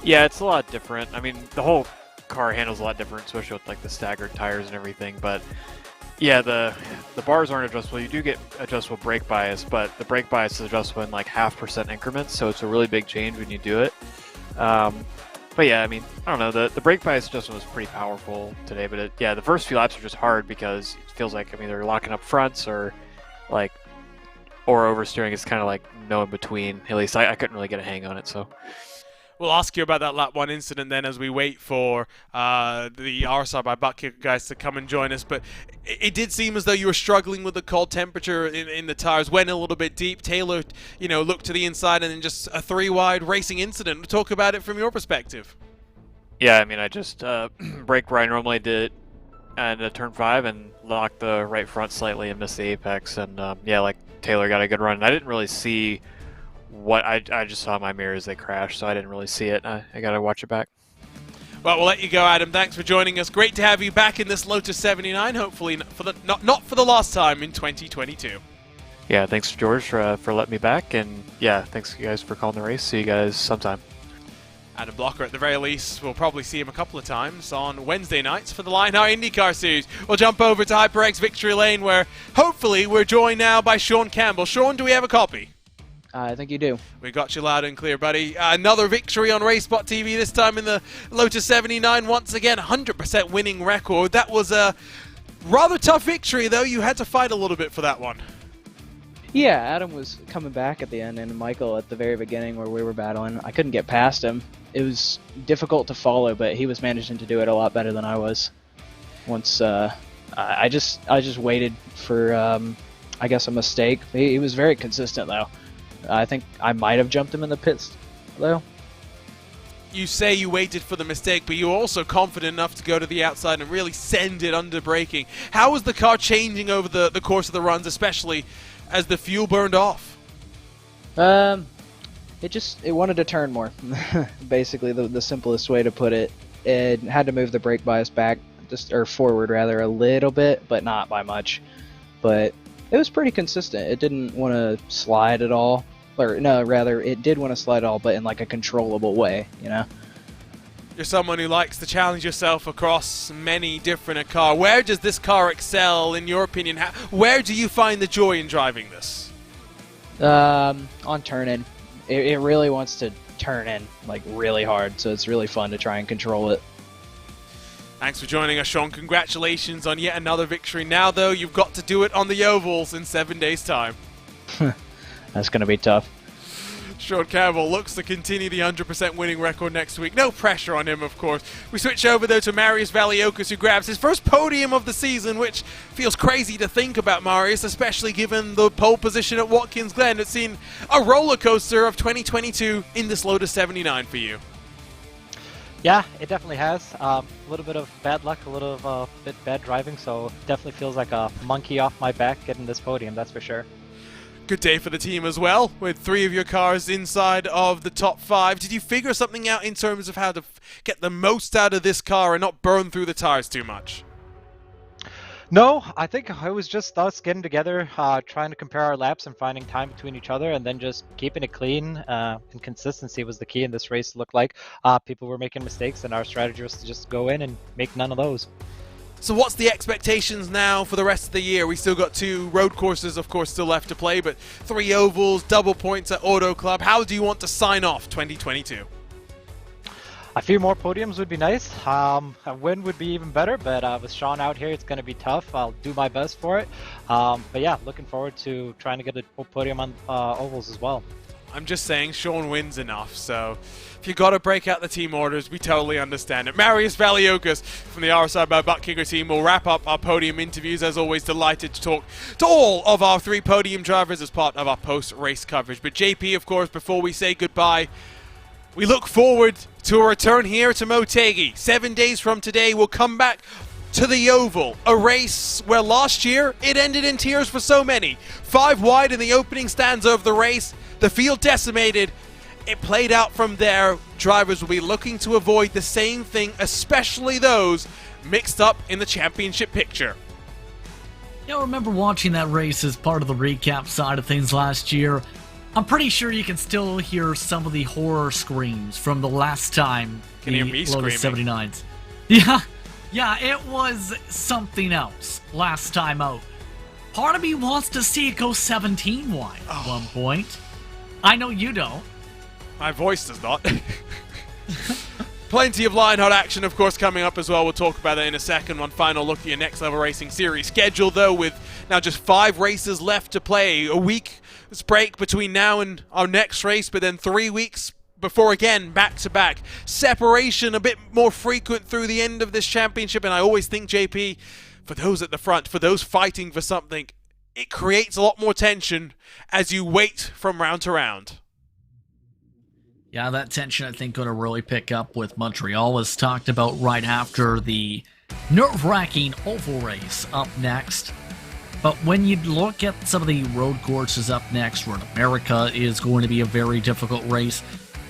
Yeah, it's a lot different. I mean, the whole car handles a lot different, especially with like the staggered tires and everything. But yeah, the bars aren't adjustable. You do get adjustable brake bias, but the brake bias is adjustable in like 0.5% increments, so it's a really big change when you do it. But yeah, I mean, I don't know, the brake bias adjustment was pretty powerful today, but yeah, the first few laps are just hard, because it feels like, I mean, they're locking up fronts or oversteering. It's kind of like no in between. At least I couldn't really get a hang on it, so. We'll ask you about that lap 1 incident then as we wait for the RSR by buttkicker guys to come and join us. But it did seem as though you were struggling with the cold temperature in the tires, went a little bit deep. Taylor, looked to the inside and then just a 3-wide racing incident. Talk about it from your perspective. Yeah, I mean, I just brake where I normally did and turn 5 and locked the right front slightly and missed the apex. And yeah, like Taylor got a good run. I didn't really see what I just saw in my mirrors. They crashed, so I didn't really see it. I got to watch it back. Well, we'll let you go, Adam. Thanks for joining us. Great to have you back in this Lotus 79. Hopefully, not for the last time in 2022. Yeah, thanks George for letting me back, and yeah, thanks you guys for calling the race. See you guys sometime. Adam Blocker, at the very least, we'll probably see him a couple of times on Wednesday nights for the Lionheart IndyCar Series. We'll jump over to HyperX Victory Lane, where hopefully we're joined now by Sean Campbell. Sean, do we have a copy? I think you do. We got you loud and clear, buddy. Another victory on racespottv, this time in the Lotus 79. Once again, 100% winning record. That was a rather tough victory, though. You had to fight a little bit for that one. Yeah, Adam was coming back at the end, and Michael at the very beginning where we were battling. I couldn't get past him. It was difficult to follow, but he was managing to do it a lot better than I was. Once I just waited for I guess a mistake. He was very consistent though. I think I might have jumped him in the pits though. You say you waited for the mistake, but you were also confident enough to go to the outside and really send it under braking. How was the car changing over the course of the runs, especially as the fuel burned off? It wanted to turn more. Basically, the simplest way to put it. It had to move the brake bias back, or forward rather, a little bit, but not by much. But it was pretty consistent. It didn't want to slide at all, or no, rather, it did want to slide at all, but in like a controllable way, You're someone who likes to challenge yourself across many different cars. Where does this car excel, in your opinion? Where do you find the joy in driving this? On turn-in. It really wants to turn in like really hard, so it's really fun to try and control it. Thanks for joining us, Sean. Congratulations on yet another victory. Now, though, you've got to do it on the ovals in 7 days' time. That's going to be tough. Sean Campbell looks to continue the 100% winning record next week. No pressure on him, of course. We switch over, though, to Marius Valiokas, who grabs his first podium of the season, which feels crazy to think about, Marius, especially given the pole position at Watkins Glen. It's seen a roller coaster of 2022 in this Lotus 79 for you. Yeah, it definitely has. A little bit of bad luck, a little bit bad driving, so definitely feels like a monkey off my back getting this podium, that's for sure. Good day for the team as well, with 3 of your cars inside of the top 5. Did you figure something out in terms of how to get the most out of this car and not burn through the tires too much? No, I think it was just us getting together, trying to compare our laps and finding time between each other, and then just keeping it clean. And consistency was the key in this race, it looked like. People were making mistakes, and our strategy was to just go in and make none of those. So what's the expectations now for the rest of the year? We still got 2 road courses, of course, still left to play, but 3 ovals, double points at Auto Club. How do you want to sign off 2022? A few more podiums would be nice. A win would be even better, but with Sean out here, it's going to be tough. I'll do my best for it. But yeah, looking forward to trying to get a podium on ovals as well. I'm just saying Sean wins enough, so if you got to break out the team orders, we totally understand it. Marius Valiokas from the RSI by buttkicker team will wrap up our podium interviews. As always, delighted to talk to all of our 3 podium drivers as part of our post-race coverage. But JP, of course, before we say goodbye, we look forward to a return here to Motegi. 7 days from today, we'll come back to the Oval, a race where last year it ended in tears for so many. 5 wide in the opening stanza of the race, the field decimated. It played out from there. Drivers will be looking to avoid the same thing, especially those mixed up in the championship picture. I remember watching that race as part of the recap side of things last year. I'm pretty sure you can still hear some of the horror screams from the last time Can hear me Lotus screaming. 79s. Yeah, it was something else last time out. Part of me wants to see it go 17 wide at one point. I know you don't. My voice does not. Plenty of Lionheart action, of course, coming up as well. We'll talk about that in a second. One final look at your Next Level Racing Series schedule, though, with now just 5 races left to play. A week's break between now and our next race, but then 3 weeks before again, back-to-back. Separation a bit more frequent through the end of this championship, and I always think, JP, for those at the front, for those fighting for something, it creates a lot more tension as you wait from round to round. Yeah, that tension I think going to really pick up with Montreal, as talked about right after the nerve-wracking oval race up next. But when you look at some of the road courses up next, Road America is going to be a very difficult race.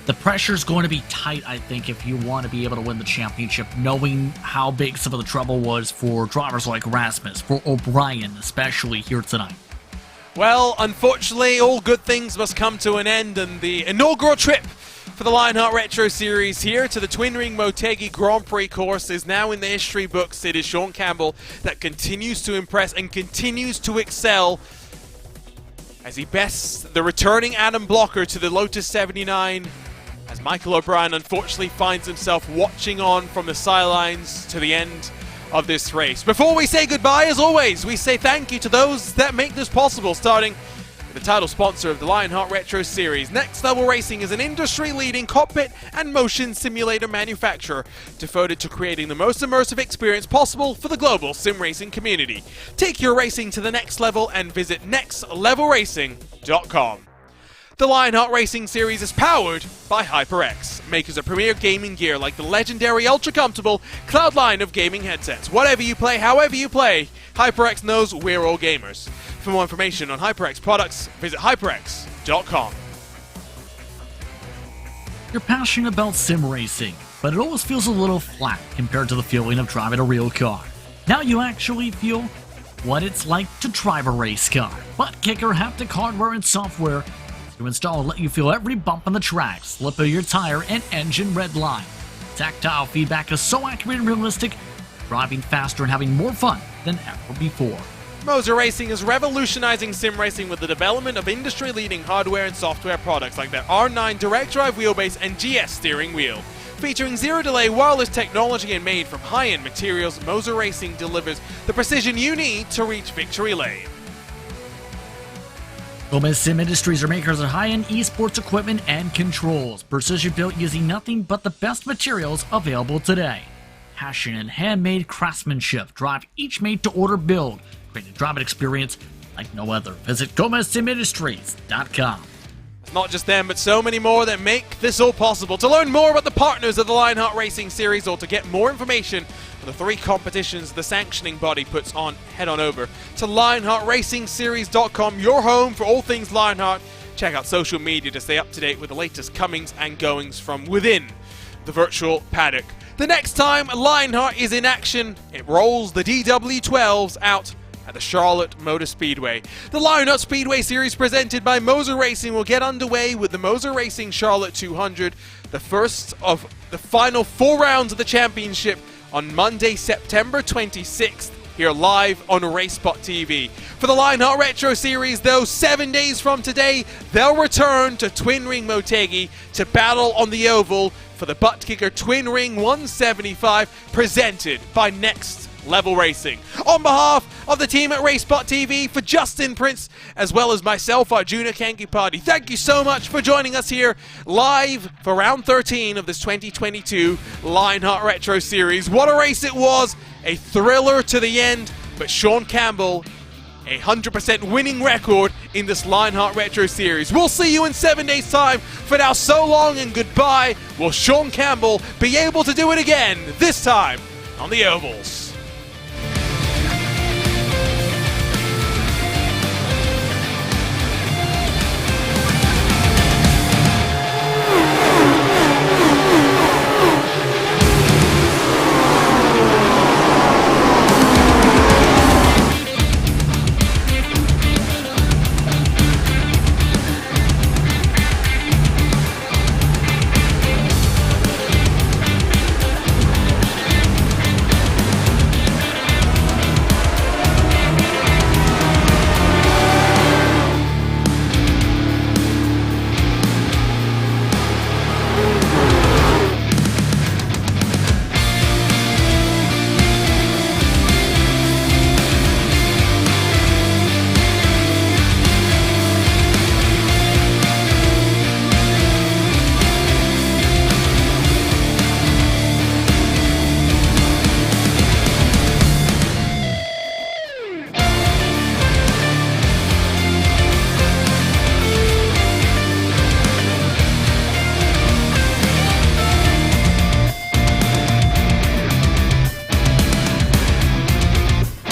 The pressure's going to be tight, I think, if you want to be able to win the championship, knowing how big some of the trouble was for drivers like Rasmus, for O'Brien, especially here tonight. Well, unfortunately, all good things must come to an end, and the inaugural trip for the Lionheart Retro Series here to the Twin Ring Motegi Grand Prix course is now in the history books. It is Sean Campbell that continues to impress and continues to excel as he bests the returning Adam Blocker to the Lotus 79, as Michael O'Brien unfortunately finds himself watching on from the sidelines to the end of this race. Before we say goodbye, as always, we say thank you to those that make this possible, starting the title sponsor of the Lionheart Retro Series. Next Level Racing is an industry-leading cockpit and motion simulator manufacturer devoted to creating the most immersive experience possible for the global sim racing community. Take your racing to the next level and visit nextlevelracing.com. The Lionheart Racing Series is powered by HyperX, makers of premier gaming gear like the legendary ultra-comfortable Cloud line of gaming headsets. Whatever you play, however you play, HyperX knows we're all gamers. For more information on HyperX products, visit hyperx.com. You're passionate about sim racing, but it always feels a little flat compared to the feeling of driving a real car. Now you actually feel what it's like to drive a race car. Buttkicker haptic hardware and software to install and let you feel every bump on the track, slip of your tire, and engine red line. Tactile feedback is so accurate and realistic, driving faster and having more fun than ever before. Moser Racing is revolutionizing sim racing with the development of industry-leading hardware and software products like their R9 direct drive wheelbase and GS steering wheel. Featuring zero-delay wireless technology and made from high-end materials, Moser Racing delivers the precision you need to reach victory lane. Gomez Sim Industries are makers of high-end esports equipment and controls, precision-built using nothing but the best materials available today. Passion and handmade craftsmanship drive each made-to-order build, create a driving experience like no other. Visit GomezSimIndustries.com. It's not just them, but so many more that make this all possible. To learn more about the partners of the Lionheart Racing Series or to get more information on the 3 competitions the sanctioning body puts on, head on over to LionheartRacingSeries.com, your home for all things Lionheart. Check out social media to stay up to date with the latest comings and goings from within the virtual paddock. The next time Lionheart is in action, it rolls the DW12s out at the Charlotte Motor Speedway. The Lionheart Speedway Series presented by Moser Racing will get underway with the Moser Racing Charlotte 200, the first of the final 4 rounds of the championship on Monday, September 26th, here live on racespottv. For the Lionheart Retro Series, though, 7 days from today, they'll return to Twin Ring Motegi to battle on the oval for the buttkicker Twin Ring 175 presented by Next Level Racing. On behalf of the team at racespottv, for Justin Prince, as well as myself, Arjuna Kankipati, thank you so much for joining us here live for round 13 of this 2022 Lionheart Retro Series. What a race it was, a thriller to the end, but Sean Campbell, a 100% winning record in this Lionheart Retro Series. We'll see you in 7 days' time. For now, so long and goodbye. Will Sean Campbell be able to do it again, this time on the ovals?